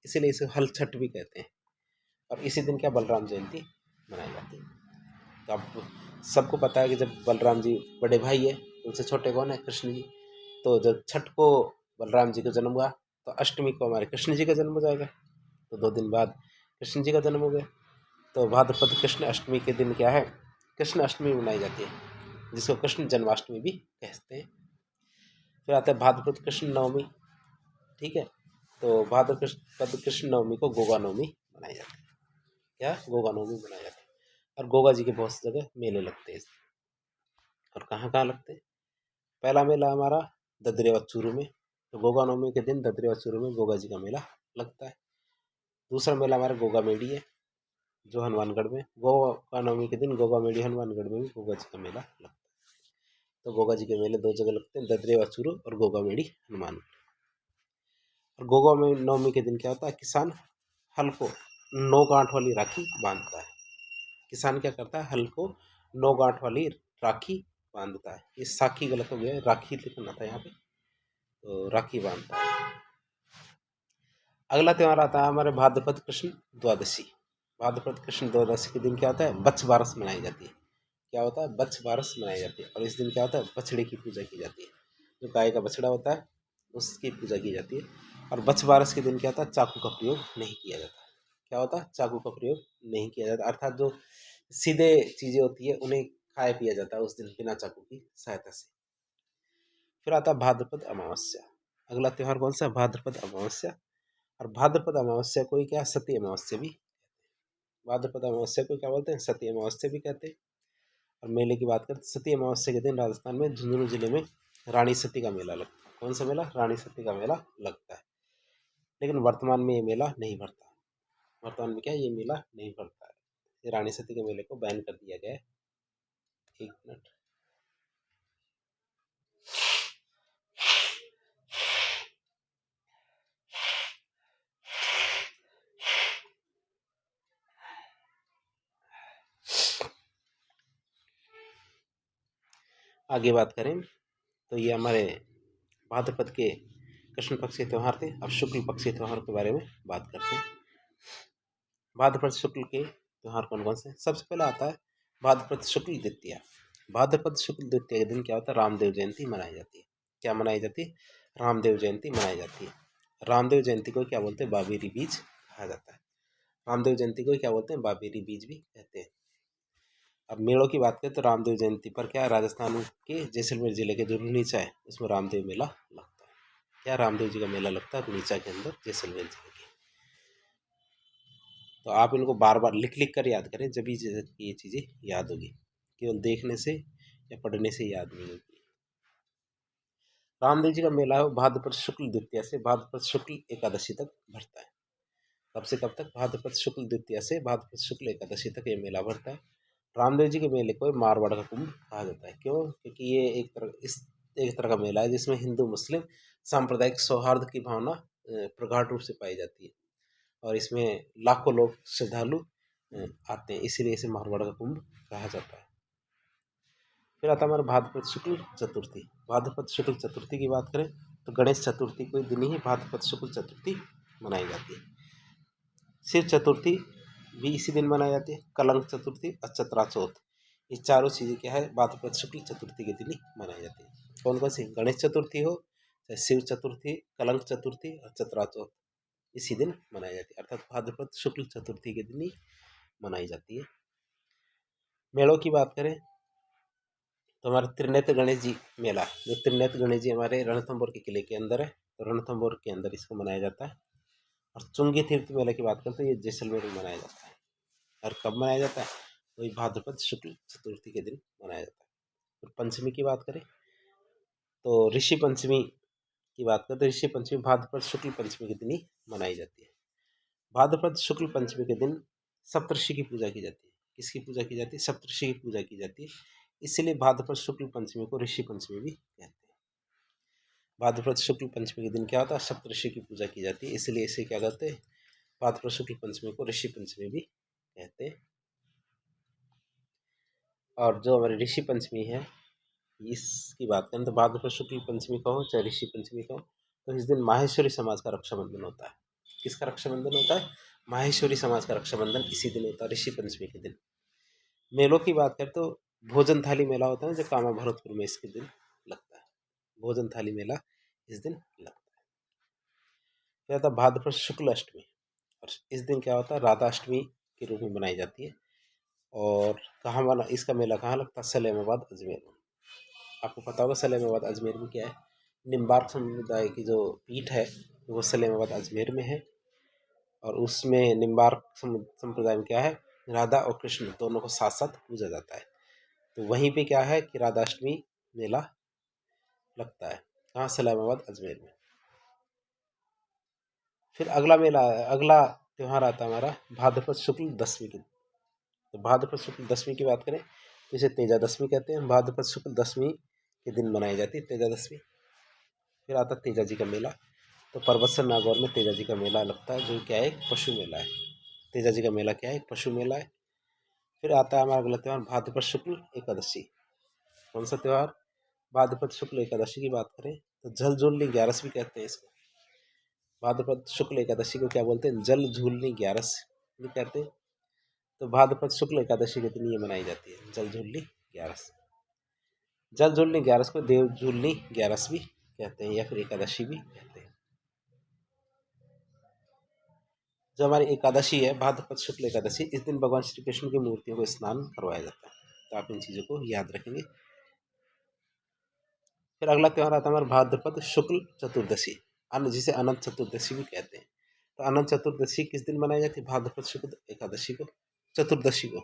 इसीलिए इसे हल छठ भी कहते हैं। और इसी दिन क्या बलराम जयंती मनाई जाती है। तो अब सबको पता है कि जब बलराम जी बड़े भाई है, उनसे छोटे कौन है, कृष्ण जी। तो जब छठ को बलराम जी का जन्म हुआ तो अष्टमी को हमारे कृष्ण जी का जन्म हो जाएगा। तो 2 दिन बाद कृष्ण जी का जन्म हो गया। तो भाद्रपद कृष्ण अष्टमी के दिन क्या है, कृष्ण अष्टमी मनाई जाती है, जिसको कृष्ण जन्माष्टमी भी कहते हैं। फिर आता है भाद्रपद कृष्ण नवमी। ठीक है, तो भाद्रपद कृष्ण नवमी को गोगा नवमी मनाई जाती है। क्या, गोगा नवमी मनाई जाती है। और गोगा जी के बहुत सी जगह मेले लगते हैं। और कहाँ कहाँ लगते हैं, पहला मेला हमारा ददरेवा चूरू में। तो गोगा नवमी के दिन ददरेवा चूरू में गोगा जी का मेला लगता है। दूसरा मेला हमारा गोगा मेडी है, जो हनुमानगढ़ में। गोगा नवमी के दिन गोगा मेडी हनुमानगढ़ में भी गोगा जी का मेला लगता है। तो गोगा जी के मेले 2 जगह लगते हैं, ददरेवा चूरू और गोगा मेडी हनुमानगढ़। और गोगा में नवमी के दिन क्या होता है, किसान हल को 9 गांठ वाली राखी बांधता है। किसान क्या करता है, हल को 9 गांठ वाली राखी बांधता है। ये साखी गलत हो गया है, राखी लिखना था यहाँ पे, तो राखी बांधता है। अगला त्यौहार आता है हमारे भाद्रपद कृष्ण द्वादशी। भाद्रपद कृष्ण द्वादशी के दिन क्या होता है, बच्छ बारस मनाई जाती है। क्या होता है, बच्छ बारस मनाई जाती है। और इस दिन क्या होता है, बछड़े की पूजा की जाती है। जो गाय का बछड़ा होता है उसकी पूजा की जाती है। और बच्छ बारस के दिन क्या होता है, चाकू का प्रयोग नहीं किया जाता। क्या होता है, चाकू का प्रयोग नहीं किया जाता, अर्थात जो सीधे चीज़ें होती है उन्हें खाया पिया जाता है उस दिन बिना चाकू की सहायता से। फिर आता है भाद्रपद अमावस्या। अगला त्यौहार कौन सा, भाद्रपद अमावस्या। और भाद्रपद अमावस्या को ही क्या, सती अमावस्या भी, भाद्रपद अमावस्या को क्या बोलते हैं, सती अमावस्या भी कहते हैं। और मेले की बात करें तो सती अमावस्या के दिन राजस्थान में झुंझुनू जिले में रानी सती का मेला लगता है। कौन सा मेला, रानी सती का मेला लगता है। लेकिन वर्तमान में ये मेला नहीं भरता। वर्तमान में क्या, ये मेला नहीं भरता है। ये रानी सती के मेले को बैन कर दिया गया है। 1 मिनट। आगे बात करें तो ये हमारे भाद्रपद के कृष्ण पक्ष के त्यौहार थे। अब शुक्ल पक्ष के त्यौहार के बारे में बात करते हैं। भाद्रपद शुक्ल के त्यौहार कौन कौन से, सबसे पहले आता है भाद्रपद शुक्ल द्वितीया। भाद्रपद शुक्ल द्वितीया के दिन क्या होता है, रामदेव जयंती मनाई जाती है। क्या मनाई जाती है, रामदेव जयंती मनाई जाती है। रामदेव जयंती को क्या बोलते हैं, बाबेरी बीज कहा जाता है। रामदेव जयंती को क्या बोलते हैं, बाबेरी बीज भी कहते हैं। अब मेलों की बात करें तो रामदेव जयंती पर क्या है, राजस्थान के जैसलमेर जिले के जो रुनीचा है उसमें रामदेव मेला लगता है। क्या, रामदेव जी का मेला लगता है रुनीचा के अंदर, जैसलमेर जिले के। तो आप इनको बार बार लिख लिख कर याद करें, जब ये चीज़ें याद होगी। केवल देखने से या पढ़ने से याद नहीं होगी। रामदेव जी का मेला है भाद्रपद शुक्ल द्वितीया से भाद्रपद शुक्ल एकादशी तक भरता है। कब से कब तक, भाद्रपद शुक्ल द्वितीया से भाद्रपद शुक्ल एकादशी तक ये मेला भरता है। रामदेव जी के मेले को मारवाड़ का कुंभ कहा जाता है। क्यों? क्योंकि ये एक तरह का मेला है जिसमें हिंदू मुस्लिम सांप्रदायिक सौहार्द की भावना प्रगाढ़ रूप से पाई जाती है। और इसमें लाखों लोग श्रद्धालु आते हैं, इसीलिए इसे मारवाड़ का कुंभ कहा जाता है। फिर आता है हमारा भाद्रपद शुक्ल चतुर्थी। भाद्रपद शुक्ल चतुर्थी की बात करें तो गणेश चतुर्थी को दिन ही भाद्रपद शुक्ल चतुर्थी मनाई जाती है। शिव चतुर्थी भी इसी दिन मनाई जाती है। कलंक चतुर्थी और चतरा चौथ, ये चारों चीज़ें क्या है, भाद्रपद शुक्ल चतुर्थी के दिन ही मनाई जाती है। कौन कौन सी, गणेश चतुर्थी हो, चाहे शिव चतुर्थी, कलंक चतुर्थी और चतरा चौथ इसी दिन मनाई जाती है, अर्थात भाद्रपद शुक्ल चतुर्थी के दिन ही मनाई जाती है। मेलों की बात करें तो हमारे त्रिनेत्र गणेश जी मेला, जो त्रिनेत्र गणेश जी हमारे रणथंभौर के किले के अंदर है, तो रणथंभौर के अंदर इसको मनाया जाता है। और चुंगी तीर्थ मेले की बात करें तो ये जैसलमेर में मनाया जाता है। और कब मनाया जाता है? वही भाद्रपद शुक्ल चतुर्थी के दिन मनाया जाता है। और पंचमी की बात करें तो ऋषि पंचमी की बात करें तो ऋषि पंचमी भाद्रपद शुक्ल पंचमी के दिन ही मनाई जाती है। भाद्रपद शुक्ल पंचमी के दिन सप्तऋषि की पूजा की जाती है। किसकी पूजा की जाती है? सप्तऋषि की पूजा की जाती है। इसलिए भाद्रपद शुक्ल पंचमी को ऋषि पंचमी भी कहते हैं। भाद्रपद शुक्ल पंचमी के दिन क्या होता है? सप्तऋषि की पूजा की जाती है, इसलिए इसे क्या कहते हैं? भाद्रपद शुक्ल पंचमी को ऋषि पंचमी भी कहते हैं। और जो हमारी ऋषि पंचमी है इसकी बात करें तो भाद्रपद शुक्ल पंचमी का हो चाहे ऋषि पंचमी का हो, तो इस दिन माहेश्वरी समाज का रक्षाबंधन होता है। किसका रक्षाबंधन होता है? माहेश्वरी समाज का रक्षाबंधन इसी दिन होता है, ऋषि पंचमी के दिन। मेलों की बात करें तो भोजन थाली मेला होता है जो कामा भरतपुर में इसके दिन लगता है। भोजन थाली मेला इस दिन लगता है। फिर आता है भाद्रपद शुक्ल अष्टमी, और इस दिन क्या होता है? राधा अष्टमी के रूप में मनाई जाती है। और कहाँ वाला इसका मेला कहाँ लगता है? सलेमाबाद अजमेर में। आपको पता होगा सलेमाबाद अजमेर में क्या है? निम्बार्क समुदाय की जो पीठ है वो सलेमाबाद अजमेर में है। और उसमें निम्बार्क संप्रदाय में क्या है? राधा और कृष्ण दोनों को साथ साथ पूजा जाता है। तो वहीं पे क्या है कि राधाष्टमी मेला लगता है। कहाँ? सलामाबाद अजमेर में। फिर अगला मेला अगला त्यौहार आता है हमारा भाद्रपद शुक्ल दशमी के दिन। तो भाद्रपद शुक्ल दशमी की बात करें तो इसे तेजा दशमी कहते हैं। भाद्रपद शुक्ल दशमी के दिन मनाई जाती है तेजा दशमी। फिर आता है तेजा जी का मेला। तो परबत्सर नागौर में तेजा जी का मेला लगता है जो क्या है? एक पशु मेला है। तेजा जी का मेला क्या है? एक पशु मेला है। फिर आता है हमारा अगला त्यौहार भाद्रपद शुक्ल एकादशी। कौन सा त्यौहार? भाद्रपद शुक्ल एकादशी की बात करें तो जल झूलनी ग्यारस भी कहते हैं इसको। भाद्रपद शुक्ल एकादशी को क्या बोलते हैं? जल झूलनी ग्यारस भी कहते हैं। तो भाद्रपद शुक्ल एकादशी के दिन ये मनाई जाती है जल झूलनी ग्यारस। जल झूलनी ग्यारस को देव झूलनी ग्यारस भी कहते हैं या फिर एकादशी भी कहते हैं। जो हमारी एकादशी है भाद्रपद शुक्ल एकादशी, इस दिन भगवान श्री कृष्ण की मूर्तियों को स्नान करवाया जाता है। तो आप इन चीज़ों को याद रखेंगे। फिर अगला त्यौहार आता है हमारा भाद्रपद शुक्ल चतुर्दशी, अन्न जिसे अनंत चतुर्दशी भी कहते हैं। तो अनंत चतुर्दशी किस दिन मनाई जाती है? भाद्रपद शुक्ल एकादशी को, चतुर्दशी को।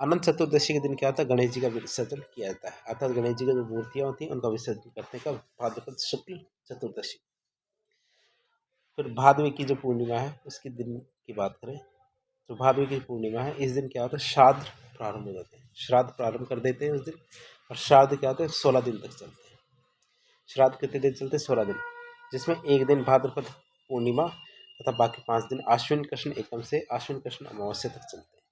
अनंत चतुर्दशी के दिन क्या होता है? गणेश जी का विसर्जन किया जाता है। अर्थात गणेश जी की जो मूर्तियाँ होती हैं उनका विसर्जन करते हैं कब? भाद्रपद शुक्ल चतुर्दशी। फिर भादवी की जो पूर्णिमा है उसके दिन की बात करें तो भादवी की पूर्णिमा है, इस दिन क्या होता है? श्राद्ध प्रारंभ हो जाते हैं। श्राद्ध प्रारंभ कर देते हैं उस दिन। और श्राद्ध क्या होते हैं? 16 दिन तक चलते हैं। श्राद्ध कितने दिन चलते हैं? 16 दिन, जिसमें एक दिन भाद्रपद पूर्णिमा तथा बाकी 5 दिन आश्विन कृष्ण एकम से आश्विन कृष्ण अमावस्या तक चलते हैं।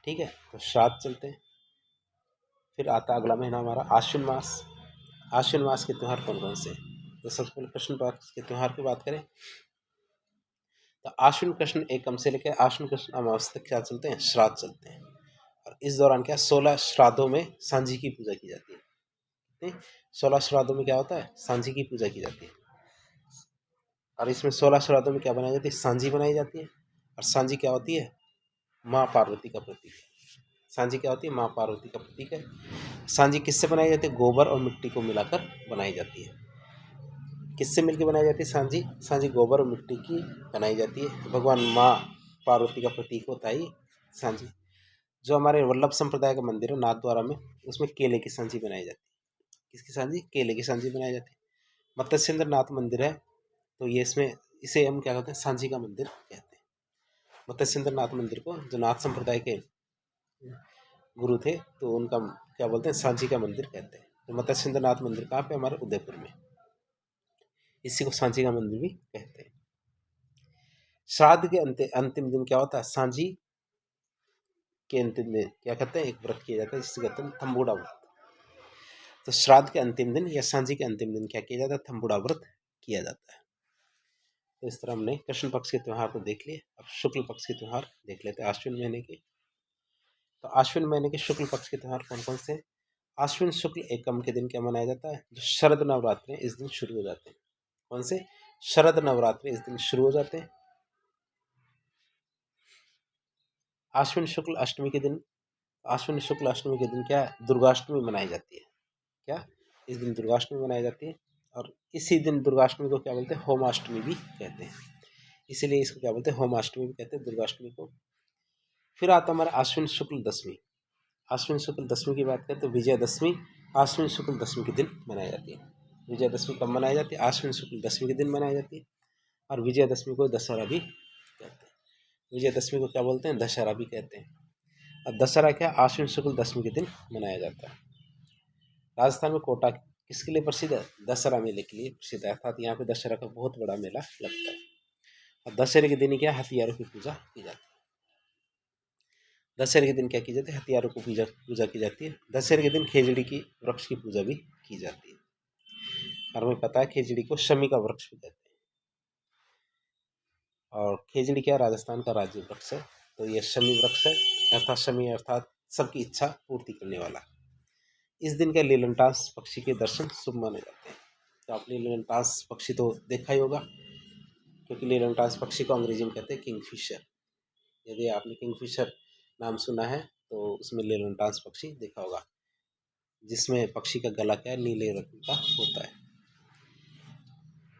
ठीक है, तो श्राद्ध चलते हैं। फिर आता अगला महीना हमारा आश्विन मास। आश्विन मास के त्यौहार कौन कौन से? तो सबसे पहले कृष्ण पक्ष के त्यौहार की बात करें तो आश्विन कृष्ण एकम से लेकर आश्विन कृष्ण अमावस्या तक क्या चलते हैं? श्राद्ध चलते हैं। और इस दौरान क्या 16 श्राद्धों में सांझी की पूजा की जाती है। 16 श्राद्धों में क्या होता है? सांझी की पूजा की जाती है। और इसमें 16 श्राद्धों में क्या बनाई जाती है? सांझी बनाई जाती है। और सांझी क्या होती है? माँ पार्वती का प्रतीक है। सांझी क्या होती है? माँ पार्वती का प्रतीक है। सांझी किससे बनाई जाती है? गोबर और मिट्टी को मिलाकर बनाई जाती है। किससे मिलकर बनाई जाती है सांझी? सांझी गोबर और मिट्टी की बनाई जाती है। भगवान माँ पार्वती का प्रतीक होता है सांझी। जो हमारे वल्लभ संप्रदाय का मंदिर है नाथद्वारा में, उसमें केले की सांझी बनाई जाती है। किसकी सांझी? केले की सांझी बनाई जाती है। मत्स्येंद्र नाथ मंदिर है तो ये इसमें इसे हम क्या कहते हैं? सांझी का मंदिर कहते हैं। मत्स्येंद्र नाथ मंदिर को जो नाथ संप्रदाय के गुरु थे तो उनका क्या बोलते हैं? सांझी का मंदिर कहते हैं। तो मत्स्येंद्र नाथ मंदिर कहाँ पे? हमारे उदयपुर में। इसी को सांझी का मंदिर भी कहते हैं। श्राद्ध के अंतिम दिन क्या होता है? सांझी के अंतिम दिन क्या कहते हैं? एक व्रत किया जाता है जिसे कहते हैं थम्बुड़ा व्रत। तो श्राद्ध के अंतिम दिन या सांझी के अंतिम दिन क्या किया जाता है? थम्बुड़ा व्रत किया जाता है। तो इस तरह हमने कृष्ण पक्ष के त्यौहार को देख लिए। अब शुक्ल पक्ष के त्यौहार देख लेते हैं आश्विन महीने के। तो आश्विन महीने के शुक्ल पक्ष के त्यौहार कौन कौन से? आश्विन शुक्ल एकम के दिन क्या मनाया जाता है? जो शरद नवरात्र इस दिन शुरू हो जाते हैं। कौन से? शरद नवरात्र इस दिन शुरू हो जाते हैं। आश्विन शुक्ल अष्टमी के दिन, आश्विन शुक्ल अष्टमी के दिन क्या है? दुर्गाष्टमी मनाई जाती है। क्या? इस दिन दुर्गाष्टमी मनाई जाती है। और इसी दिन दुर्गाष्टमी को क्या बोलते हैं? होमाष्टमी भी कहते हैं। इसीलिए इसको क्या बोलते हैं, होमाष्टमी भी कहते हैं दुर्गाष्टमी को। फिर आता हमारा आश्विन शुक्ल दशमी। आश्विन शुक्ल दशमी की बात करें तो विजयदशमी आश्विन शुक्ल दशमी के दिन मनाई जाती है। विजयदशमी कब मनाई जाती है, आश्विन शुक्ल दशमी के दिन मनाई जाती है। और विजयदशमी को दशहरा भी कहते हैं। विजयदशमी को क्या बोलते हैं, दशहरा भी कहते हैं। और दशहरा क्या, आश्विन शुक्ल दशमी के दिन मनाया जाता है। राजस्थान में कोटा किसके लिए प्रसिद्ध है, दशहरा मेले के लिए प्रसिद्ध है। अर्थात यहाँ पे दशहरा का बहुत बड़ा मेला लगता है। और दशहरे के दिन क्या, हथियारों की पूजा की जाती है। दशहरे के दिन क्या की जाती है, हथियारों को पूजा की जाती है। दशहरे के दिन खेजड़ी की वृक्ष की पूजा भी की जाती है। और हमें पता है खेजड़ी को शमी का वृक्ष भी कहते हैं। और खेजड़ी क्या, राजस्थान का राज्य वृक्ष है। तो ये शमी वृक्ष है, अर्थात शमी अर्थात सबकी इच्छा पूर्ति करने वाला। इस दिन के लीलनटास पक्षी के दर्शन शुभ माने जाते हैं। तो आपने लीलनटास पक्षी तो देखा ही होगा, क्योंकि लीलनटास पक्षी को अंग्रेजी में कहते हैं किंगफिशर। यदि आपने किंगफिशर नाम सुना है तो उसमें लीलनटास पक्षी देखा होगा, जिसमें पक्षी का गला क्या है, नीले रंग का होता है।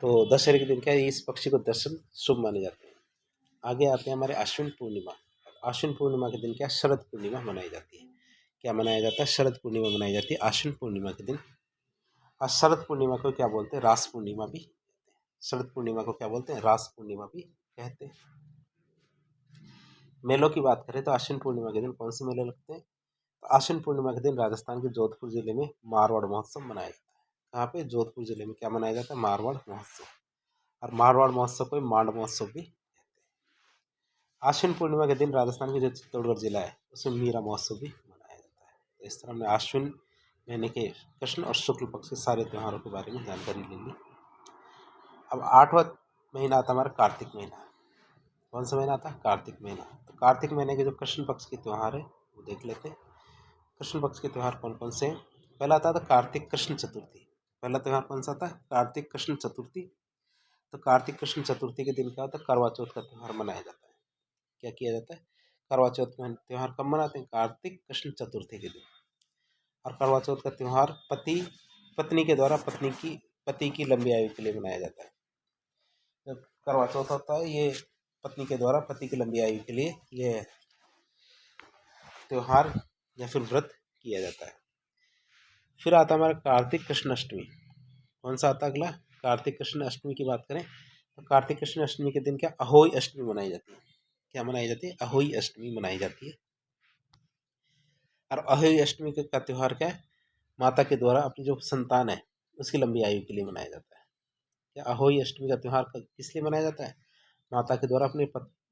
तो दशहरे के दिन क्या है, इस पक्षी को दर्शन शुभ माने जाते हैं। आगे आते हैं हमारे अश्विन पूर्णिमा। अश्विन पूर्णिमा के दिन क्या, शरद पूर्णिमा मनाई जाती है। क्या मनाया जाता है, शरद पूर्णिमा मनाई जाती है अश्विन पूर्णिमा के दिन। और शरद पूर्णिमा को क्या बोलते हैं, रास पूर्णिमा भी। शरद पूर्णिमा को क्या बोलते हैं, रास पूर्णिमा भी कहते हैं। मेलों की बात करें तो अश्विन पूर्णिमा के दिन कौन से मेले लगते हैं, तो अश्विन पूर्णिमा के दिन राजस्थान के जोधपुर जिले में मारवाड़ महोत्सव मनाया जाता है। कहाँ पे, जोधपुर जिले में क्या मनाया जाता है, मारवाड़ महोत्सव। और मारवाड़ महोत्सव को मांड महोत्सव भी। आश्विन पूर्णिमा के दिन राजस्थान के जो चित्तौड़गढ़ जिला है उसमें मीरा महोत्सव भी मनाया जाता है। तो इस तरह हमने आश्विन महीने के कृष्ण और शुक्ल पक्ष के सारे त्योहारों के बारे में जानकारी ले ली। अब 8वां महीना आता हमारा कार्तिक महीना। कौन सा महीना आता है, कार्तिक महीना। तो कार्तिक महीने के जो कृष्ण पक्ष के त्यौहार है वो देख लेते हैं। कृष्ण पक्ष के त्यौहार कौन कौन से हैं। पहला आता था कार्तिक कृष्ण चतुर्थी। पहला त्यौहार कौन सा था, कार्तिक कृष्ण चतुर्थी। तो कार्तिक कृष्ण चतुर्थी के दिन क्या होता है, करवा चौथ का त्यौहार मनाया जाता है। क्या किया जाता है, करवा चौथ का त्यौहार कब मनाते हैं, कार्तिक कृष्ण चतुर्थी के दिन। और करवा चौथ का त्यौहार पत्नी के द्वारा पति की लंबी आयु के लिए मनाया जाता है। जब करवा चौथ होता है, ये पत्नी के द्वारा पति की लंबी आयु के लिए ये त्यौहार या फिर व्रत किया जाता है। फिर आता हमारा कार्तिक कृष्ण अष्टमी। कौन सा आता अगला, कार्तिक कृष्ण अष्टमी की बात करें तो कार्तिक कृष्ण अष्टमी के दिन क्या, अहोई अष्टमी मनाई जाती है। क्या मनाई जाती है, अहोई अष्टमी मनाई जाती है। और अहोई अष्टमी का त्यौहार क्या है, माता के द्वारा अपनी जो संतान है उसकी लंबी आयु के लिए मनाया जाता है। क्या अहोई अष्टमी का त्यौहार किस लिए मनाया जाता है, माता के द्वारा अपने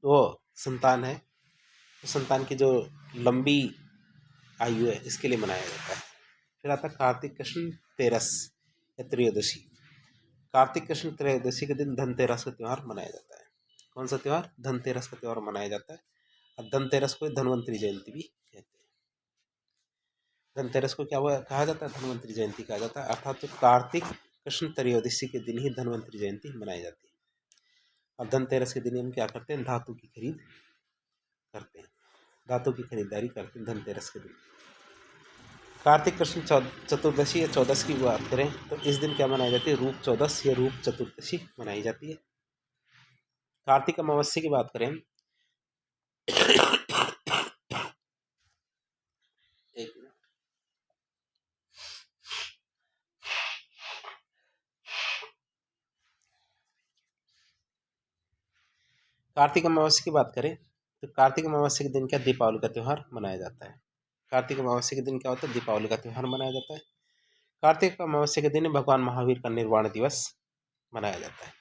वो संतान है, तो संतान की जो लंबी आयु है इसके लिए मनाया जाता है। फिर आता है कार्तिक कृष्ण तेरस या त्रयोदशी। कार्तिक कृष्ण त्रयोदशी के दिन धनतेरस का त्यौहार मनाया जाता है। कौन सा त्यौहार, धनतेरस का त्यौहार मनाया जाता है। और धनतेरस को धन्वंतरी जयंती भी कहते हैं। धनतेरस को क्या कहा जाता है, धन्वंतरी जयंती कहा जाता है। अर्थात तो कार्तिक कृष्ण त्रयोदशी के दिन ही धन्वंतरी जयंती मनाई जाती है। और धनतेरस के दिन हम क्या करते हैं, धातु की खरीद करते हैं, धातु की खरीदारी करते हैं धनतेरस के दिन। कार्तिक कृष्ण चतुर्दशी या चौदस की बात करें तो इस दिन क्या मनाई जाती है, रूप चौदस या रूप चतुर्दशी मनाई जाती है। कार्तिक अमावस्या की बात करें एक मिनट, कार्तिक अमावस्या की बात करें तो कार्तिक अमावस्या के दिन क्या, दीपावली का त्यौहार मनाया जाता है। कार्तिक अमावस्या के दिन क्या होता है, दीपावली का त्यौहार मनाया जाता है। कार्तिक अमावस्या के दिन भगवान महावीर का निर्वाण दिवस मनाया जाता है।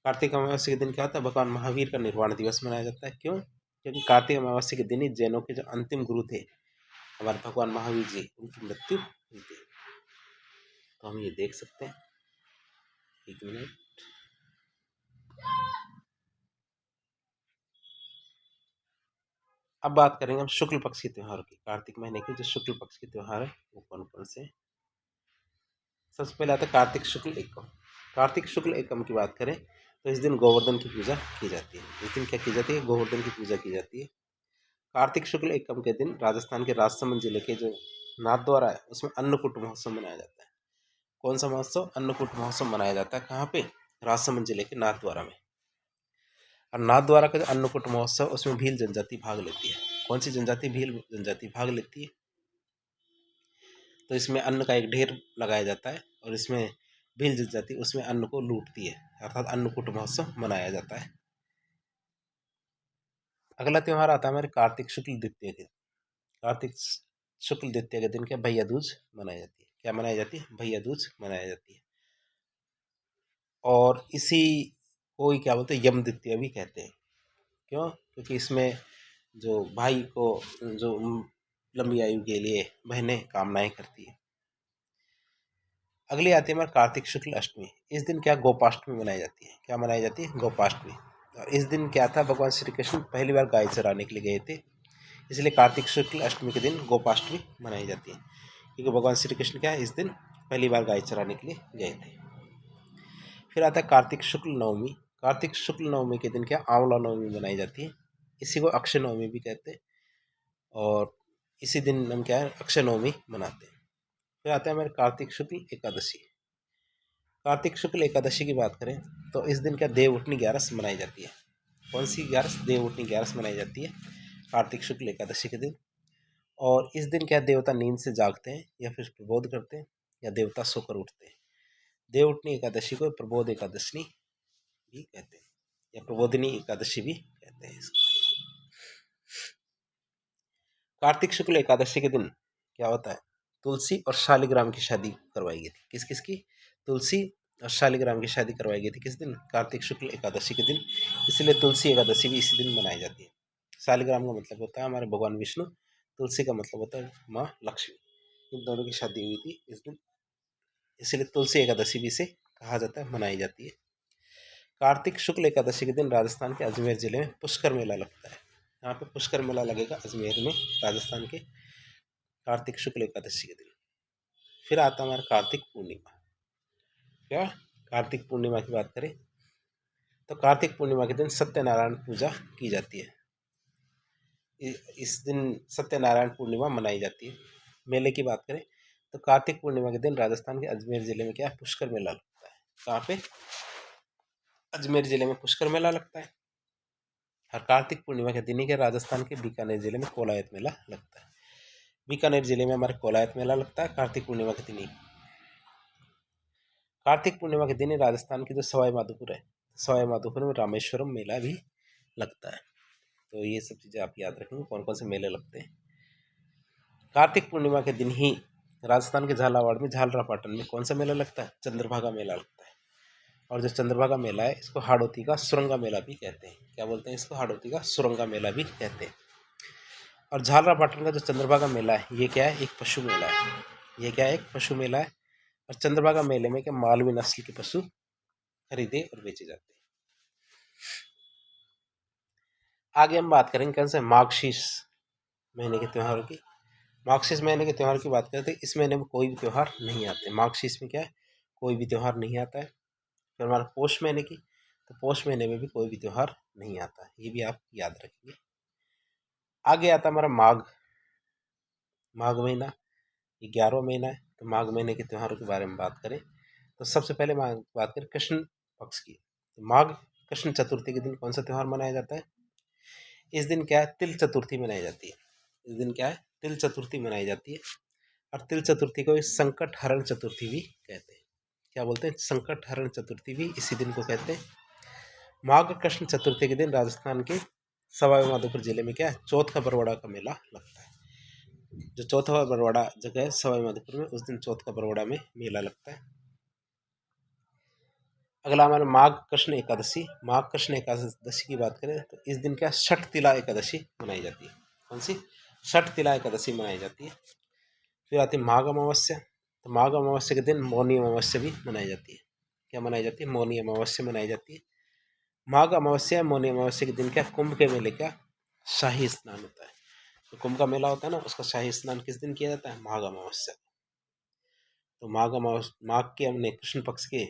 कार्तिक अमावस्या के दिन क्या होता है, भगवान महावीर का निर्वाण दिवस मनाया जाता है। क्यों, क्योंकि कार्तिक अमावस्या के दिन ही जैनों के जो अंतिम गुरु थे हमारे भगवान महावीर जी, उनकी मृत्यु हुई थी। तो हम ये देख सकते हैं, एक मिनट। अब बात करेंगे हम शुक्ल पक्ष के त्योहारों की। कार्तिक महीने के जो शुक्ल पक्ष के त्योहार है वो कौन कौन से। सबसे पहले आता है कार्तिक शुक्ल एकम। कार्तिक शुक्ल एकम की बात करें तो इस दिन गोवर्धन की पूजा की जाती है। इस दिन क्या की जाती है, गोवर्धन की पूजा की जाती है। कार्तिक शुक्ल एकम के दिन राजस्थान के राजसमंद जिले के जो नाथद्वारा है उसमें अन्नकूट महोत्सव मनाया जाता है। कौन सा महोत्सव, अन्नकूट महोत्सव मनाया जाता है। कहाँ पे, राजसमंद जिले के नाथद्वारा में। और नाथ द्वारा का जो अन्नकूट महोत्सव उसमें भील जनजाति भाग लेती है। कौन सी जनजाति? भील जनजाति भाग लेती है। तो इसमें अन्न का एक ढेर लगाया जाता है और इसमें भील जनजाति उसमें अन्न को लूटती है, अर्थात अन्नकूट महोत्सव मनाया जाता है। अगला त्यौहार आता है हमारे कार्तिक शुक्ल द्वितीय के। कार्तिक शुक्ल द्वितीय के दिन क्या भैया दूज मनाई जाती है। क्या मनाई जाती है? भैया दूज मनाई जाती है। और इसी को ही क्या बोलते हैं, यम द्वितीय भी कहते हैं। क्यों? क्योंकि इसमें जो भाई को जो लंबी आयु के लिए बहनें कामनाएं करती है। अगली आती है हमारे कार्तिक शुक्ल अष्टमी। इस दिन क्या गोपाष्टमी मनाई जाती है। क्या मनाई जाती है? गोपाष्टमी। और इस दिन क्या था, भगवान श्री कृष्ण पहली बार गाय चराने के लिए गए थे, इसलिए कार्तिक शुक्ल अष्टमी के दिन गोपाष्टमी मनाई जाती है, क्योंकि भगवान श्री कृष्ण क्या है इस दिन पहली बार गाय चराने के लिए गए थे। फिर आता है कार्तिक शुक्ल नवमी। कार्तिक शुक्ल नवमी के दिन क्या आंवला नवमी मनाई जाती है, इसी को अक्षय नवमी भी कहते हैं। और इसी दिन हम क्या है अक्षय नवमी मनाते हैं। फिर आता है हमारे कार्तिक शुक्ल एकादशी। कार्तिक शुक्ल एकादशी की बात करें तो इस दिन क्या देवउठनी ग्यारस मनाई जाती है। कौन सी ग्यारस? देवउठनी ग्यारस मनाई जाती है कार्तिक शुक्ल एकादशी के दिन। और इस दिन क्या देवता नींद से जागते हैं या फिर प्रबोध करते हैं, या देवता सोकर उठते हैं। देवउठनी एकादशी को प्रबोध एकादशी भी कहते हैं, या प्रबोधिनी एकादशी भी कहते हैं इसको। कार्तिक शुक्ल एकादशी के दिन क्या होता है, तुलसी और शालिग्राम की शादी करवाई गई थी। किस किस की? तुलसी और शालिग्राम की शादी करवाई गई थी। किस दिन? कार्तिक शुक्ल एकादशी के दिन। इसलिए तुलसी एकादशी भी इसी दिन मनाई जाती है। शालिग्राम का मतलब होता है हमारे भगवान विष्णु, तुलसी का मतलब होता है माँ लक्ष्मी। इन दोनों की शादी हुई थी इस दिन, इसलिए तुलसी एकादशी भी इसे कहा जाता है, मनाई जाती है। कार्तिक शुक्ल एकादशी के दिन राजस्थान के अजमेर जिले में पुष्कर मेला लगता है। यहाँ पे पुष्कर मेला लगेगा अजमेर में, राजस्थान के, कार्तिक शुक्ल एकादशी के दिन। फिर आता हमारा कार्तिक पूर्णिमा। क्या कार्तिक पूर्णिमा की बात करें तो कार्तिक पूर्णिमा के दिन सत्यनारायण पूजा की जाती है। इस दिन सत्यनारायण पूर्णिमा मनाई जाती है। मेले की बात करें तो कार्तिक पूर्णिमा के दिन राजस्थान के अजमेर जिले में क्या पुष्कर मेला लगता है। कहाँ पे? अजमेर जिले में पुष्कर मेला लगता है। और कार्तिक पूर्णिमा के दिन ही के राजस्थान के बीकानेर जिले में कोलायत मेला लगता है। बीकानेर जिले में हमारे कोलायत मेला लगता है कार्तिक पूर्णिमा के दिन ही। कार्तिक पूर्णिमा के दिन ही राजस्थान की जो सवाई माधोपुर है, सवाई माधोपुर में रामेश्वरम मेला भी लगता है। तो ये सब चीज़ें आप याद रखेंगे कौन कौन से मेले लगते हैं। कार्तिक पूर्णिमा के दिन ही राजस्थान के झालावाड़ में झालरापाटन में कौन सा मेला लगता है? चंद्रभागा मेला लगता है। और जो चंद्रभागा मेला है इसको हाड़ौती का सुरंगा मेला भी कहते हैं। क्या बोलते हैं इसको? हाड़ौती का सुरंगा मेला भी कहते हैं। और झालरापाटन का जो चंद्रभागा मेला है ये क्या है? एक पशु मेला है। ये क्या है? एक पशु मेला है। और चंद्रभागा मेले में क्या मालवी नस्ल के पशु खरीदे और बेचे जाते हैं। आगे हम बात करेंगे कौन से? माघशीस महीने के त्योहारों की। माघशीस महीने के त्यौहार की बात करें तो इस महीने में कोई भी त्यौहार नहीं आते। माघशीस में क्या है? कोई भी त्यौहार नहीं आता है। फिर हमारा पौष महीने की, तो पौष महीने में भी कोई भी त्यौहार नहीं आता है, ये भी आप याद रखेंगे। आगे आता हमारा माघ। माघ महीना ये 11वां महीना है। तो माघ महीने के त्योहारों के बारे में बात करें तो सबसे पहले बात करें कृष्ण पक्ष की। तो माघ कृष्ण चतुर्थी के दिन कौन सा त्यौहार मनाया जाता है? इस दिन क्या है? तिल चतुर्थी मनाई जाती है। इस दिन क्या है? तिल चतुर्थी मनाई जाती है। और तिल चतुर्थी को संकट हरण चतुर्थी भी कहते हैं। क्या बोलते हैं? संकट हरण चतुर्थी भी इसी दिन को कहते हैं। माघ कृष्ण चतुर्थी के दिन राजस्थान के सवाई माधोपुर जिले में क्या है? चौथ का बरवाड़ा का मेला लगता है। जो चौथा बरवाड़ा जगह है सवाई माधोपुर में, उस दिन चौथ का बरवाड़ा में मेला लगता है। अगला हमारा माघ कृष्ण एकादशी। माघ कृष्ण एकादशी की बात करें तो इस दिन क्या छठ तिला एकादशी मनाई जाती है। कौन सी? छठ तिला एकादशी मनाई जाती है। फिर आती है माघ अमावस्या। तो माघ अमावस्या के दिन मौनी अमावस्या भी मनाई जाती है। क्या मनाई जाती है? मौनी अमावस्या मनाई जाती है। माघ अमावस्या मौनी अमावस्या के दिन क्या कुंभ के मेले का शाही स्नान होता है। तो कुंभ का मेला होता है ना, उसका शाही स्नान किस दिन किया जाता है? माघ अमावस्या। तो माघ के हमने कृष्ण पक्ष के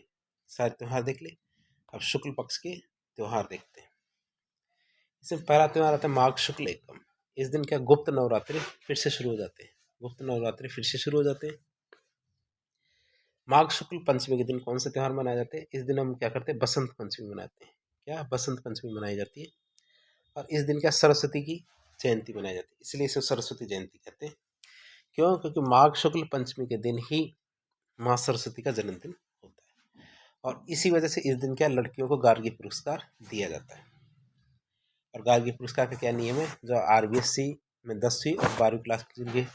सारे त्यौहार देख लिए। अब शुक्ल पक्ष के त्यौहार देखते हैं। इसमें पहला त्यौहार आता है माघ शुक्ल एकम। इस दिन क्या गुप्त नवरात्रि फिर से शुरू हो जाते हैं। गुप्त नवरात्रि फिर से शुरू हो जाते हैं। माघ शुक्ल पंचमी के दिन कौन से त्यौहार मनाए जाते हैं? इस दिन हम क्या करते हैं? बसंत पंचमी मनाते हैं। क्या बसंत पंचमी मनाई जाती है। और इस दिन क्या सरस्वती की जयंती मनाई जाती है, इसलिए इसे सरस्वती जयंती कहते हैं। क्यों? क्योंकि माघ शुक्ल पंचमी के दिन ही माँ सरस्वती का जन्मदिन होता है। और इसी वजह से इस दिन क्या लड़कियों को गार्गी पुरस्कार दिया जाता है। और गार्गी पुरस्कार का क्या नियम है? जो RBSC में 10वीं और 12वीं क्लास की जिनके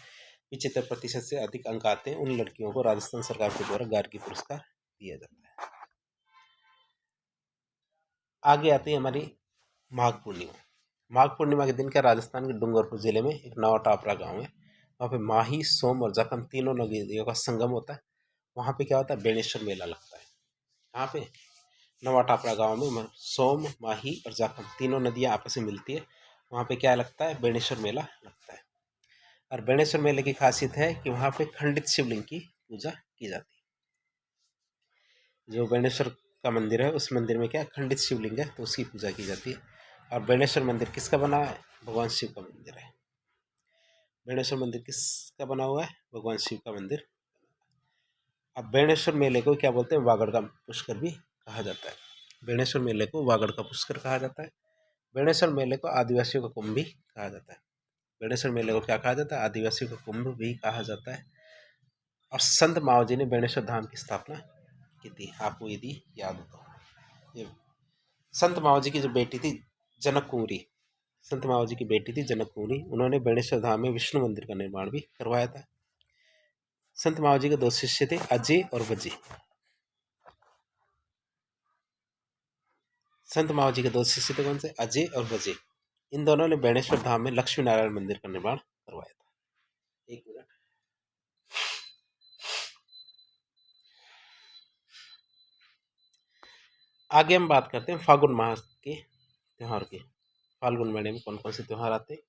75% से अधिक अंक आते हैं, उन लड़कियों को राजस्थान सरकार के द्वारा गार्गी पुरस्कार दिया जाता है। आगे आती है हमारी माघ पूर्णिमा। माघ पूर्णिमा के दिन क्या राजस्थान के डूंगरपुर जिले में एक नवा टापरा गांव है, वहाँ पे माही, सोम और जखम तीनों नदियों का संगम होता है। वहाँ पे क्या होता है? बेणेश्वर मेला लगता है। यहाँ पे नवा टापरा गांव में सोम, माही और जखम तीनों नदियाँ आपस में मिलती है। वहाँ पे क्या लगता है? बेणेश्वर मेला लगता है। और बेणेश्वर मेले की खासियत है कि वहाँ पे खंडित शिवलिंग की पूजा की जाती है। जो बेणेश्वर का मंदिर है, उस मंदिर में क्या खंडित शिवलिंग है, तो उसकी पूजा की जाती है। और बेणेश्वर मंदिर किसका बना है? भगवान शिव का मंदिर है। बेणेश्वर मंदिर किसका बना हुआ है? भगवान शिव का मंदिर। अब बेणेश्वर मेले को क्या बोलते हैं? वागड़ का पुष्कर भी कहा जाता है। बेणेश्वर मेले को वागड़ का पुष्कर कहा जाता है। बेणेश्वर मेले को आदिवासियों का कुंभ भी कहा जाता है। बेणेश्वर मेले को क्या कहा जाता है? आदिवासियों का कुंभ भी कहा जाता है। और संत मावजी ने बेणेश्वर धाम की स्थापना की थी, आपको यदि याद हो तो। ये संत मावजी की जो बेटी थी जनक कुंवरी, संत मावजी की बेटी थी जनक कुंवरी, उन्होंने बेणेश्वर धाम में विष्णु मंदिर का निर्माण भी करवाया था। संत मावजी के 2 शिष्य थे, अजय और बजय। संत मावजी के 2 शिष्य थे, कौन से? अजय और बजय। इन दोनों ने बेणेश्वर धाम में लक्ष्मी नारायण मंदिर का निर्माण करवाया था। एक मिनट। आगे हम बात करते हैं फाल्गुन माह के त्यौहार की। फाल्गुन महीने में कौन कौन से त्यौहार आते हैं,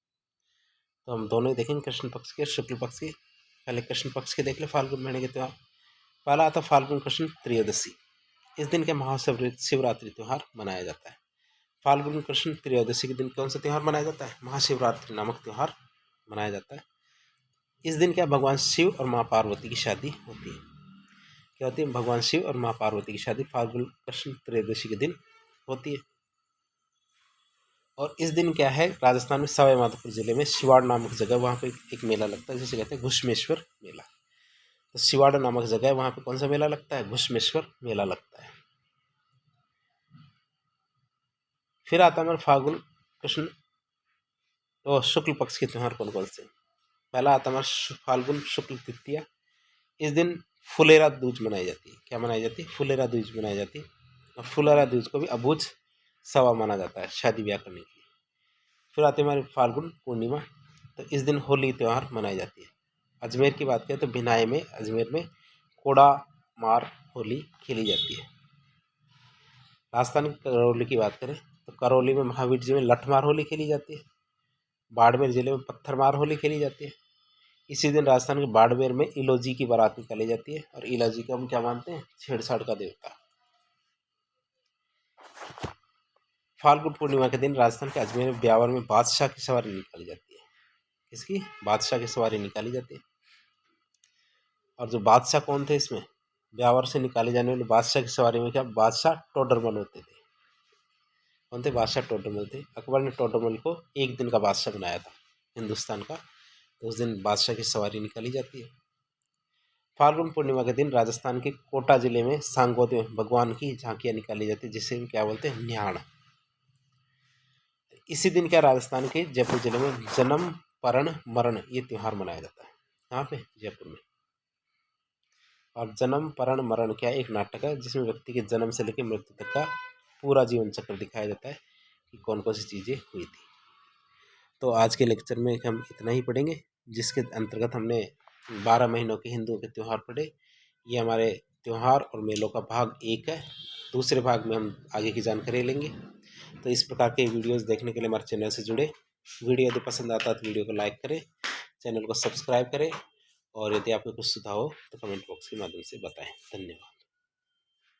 तो हम दोनों ही देखेंगे, कृष्ण पक्ष के, शुक्ल पक्ष के। पहले कृष्ण पक्ष के देख ले फाल्गुन महीने के त्यौहार। पहला आता फाल्गुन कृष्ण त्रयोदशी। इस दिन के महाशिवरात्रि त्यौहार मनाया जाता है। फाल्गुन कृष्ण त्रयोदशी के दिन कौन सा त्यौहार मनाया जाता है? महाशिवरात्रि नामक त्यौहार मनाया जाता है। इस दिन क्या भगवान शिव और माँ पार्वती की शादी होती है। क्या होती है? भगवान शिव और माँ पार्वती की शादी फाल्गुन कृष्ण त्रयोदशी के दिन होती है। और इस दिन क्या है, राजस्थान में सवाई माधोपुर जिले में शिवाड़ नामक जगह, वहाँ पे एक मेला लगता है जिसे कहते हैं घुश्मेश्वर मेला। तो शिवाड़ नामक जगह है, वहाँ पे कौन सा मेला लगता है? घुश्मेश्वर मेला लगता है। फिर आता है हमारा फाल्गुन कृष्ण और शुक्ल पक्ष के त्यौहार कौन कौन से? पहला आता है हमारा फाल्गुन शुक्ल तृतीया। इस दिन फुलेरा दूज मनाई जाती है। क्या मनाई जाती है? फुलेरा दूज मनाई जाती है। और फुलेरा दूज को भी अबूझ सवा माना जाता है शादी ब्याह करने के लिए। फिर आती है हमारी फाल्गुन पूर्णिमा। तो इस दिन होली त्यौहार मनाई जाती है। अजमेर की बात करें तो भिनाई में, अजमेर में कोड़ा मार होली खेली जाती है। राजस्थान की करौली की बात करें तो करौली में महावीर जी में लठमार होली खेली जाती है। बाड़मेर जिले में पत्थर मार होली खेली जाती है। इसी दिन राजस्थान के बाड़मेर में इलोजी की बारात निकाली जाती है। और इलोजी को हम क्या मानते हैं? छेड़छाड़ का देवता। फाल्गुन पूर्णिमा के दिन राजस्थान के अजमेर में ब्यावर में बादशाह की सवारी निकाली जाती है। किसकी? बादशाह की सवारी निकाली जाती है। और जो बादशाह कौन थे इसमें? ब्यावर से निकाले जाने वाले बादशाह की सवारी में क्या बादशाह टोडरमल होते थे। कौन थे? बादशाह टोडरमल थे। अकबर ने टोडरमल को एक दिन का बादशाह बनाया था हिंदुस्तान का, तो उस दिन बादशाह की सवारी निकाली जाती है। फाल्गुन पूर्णिमा के दिन राजस्थान के कोटा जिले में सांगोद में भगवान की झांकियां निकाली जाती है, जिसे क्या बोलते हैं? न्याण। इसी दिन क्या राजस्थान के जयपुर जिले में जन्म परण मरण ये त्यौहार मनाया जाता है। यहाँ पे जयपुर में। और जन्म परण मरण क्या एक नाटक है जिसमें व्यक्ति के जन्म से लेकर मृत्यु तक का पूरा जीवन चक्र दिखाया जाता है कि कौन कौन सी चीज़ें हुई थी। तो आज के लेक्चर में हम इतना ही पढ़ेंगे, जिसके अंतर्गत हमने 12 महीनों के हिंदुओं के त्यौहार पढ़े। ये हमारे त्यौहार और मेलों का भाग 1 है। दूसरे भाग में हम आगे की जानकारी लेंगे। तो इस प्रकार के वीडियोस देखने के लिए हमारे चैनल से जुड़े। वीडियो यदि पसंद आता है तो वीडियो को लाइक करें, चैनल को सब्सक्राइब करें, और यदि आपको कुछ सुझाव हो तो कमेंट बॉक्स के माध्यम से बताएं। धन्यवाद।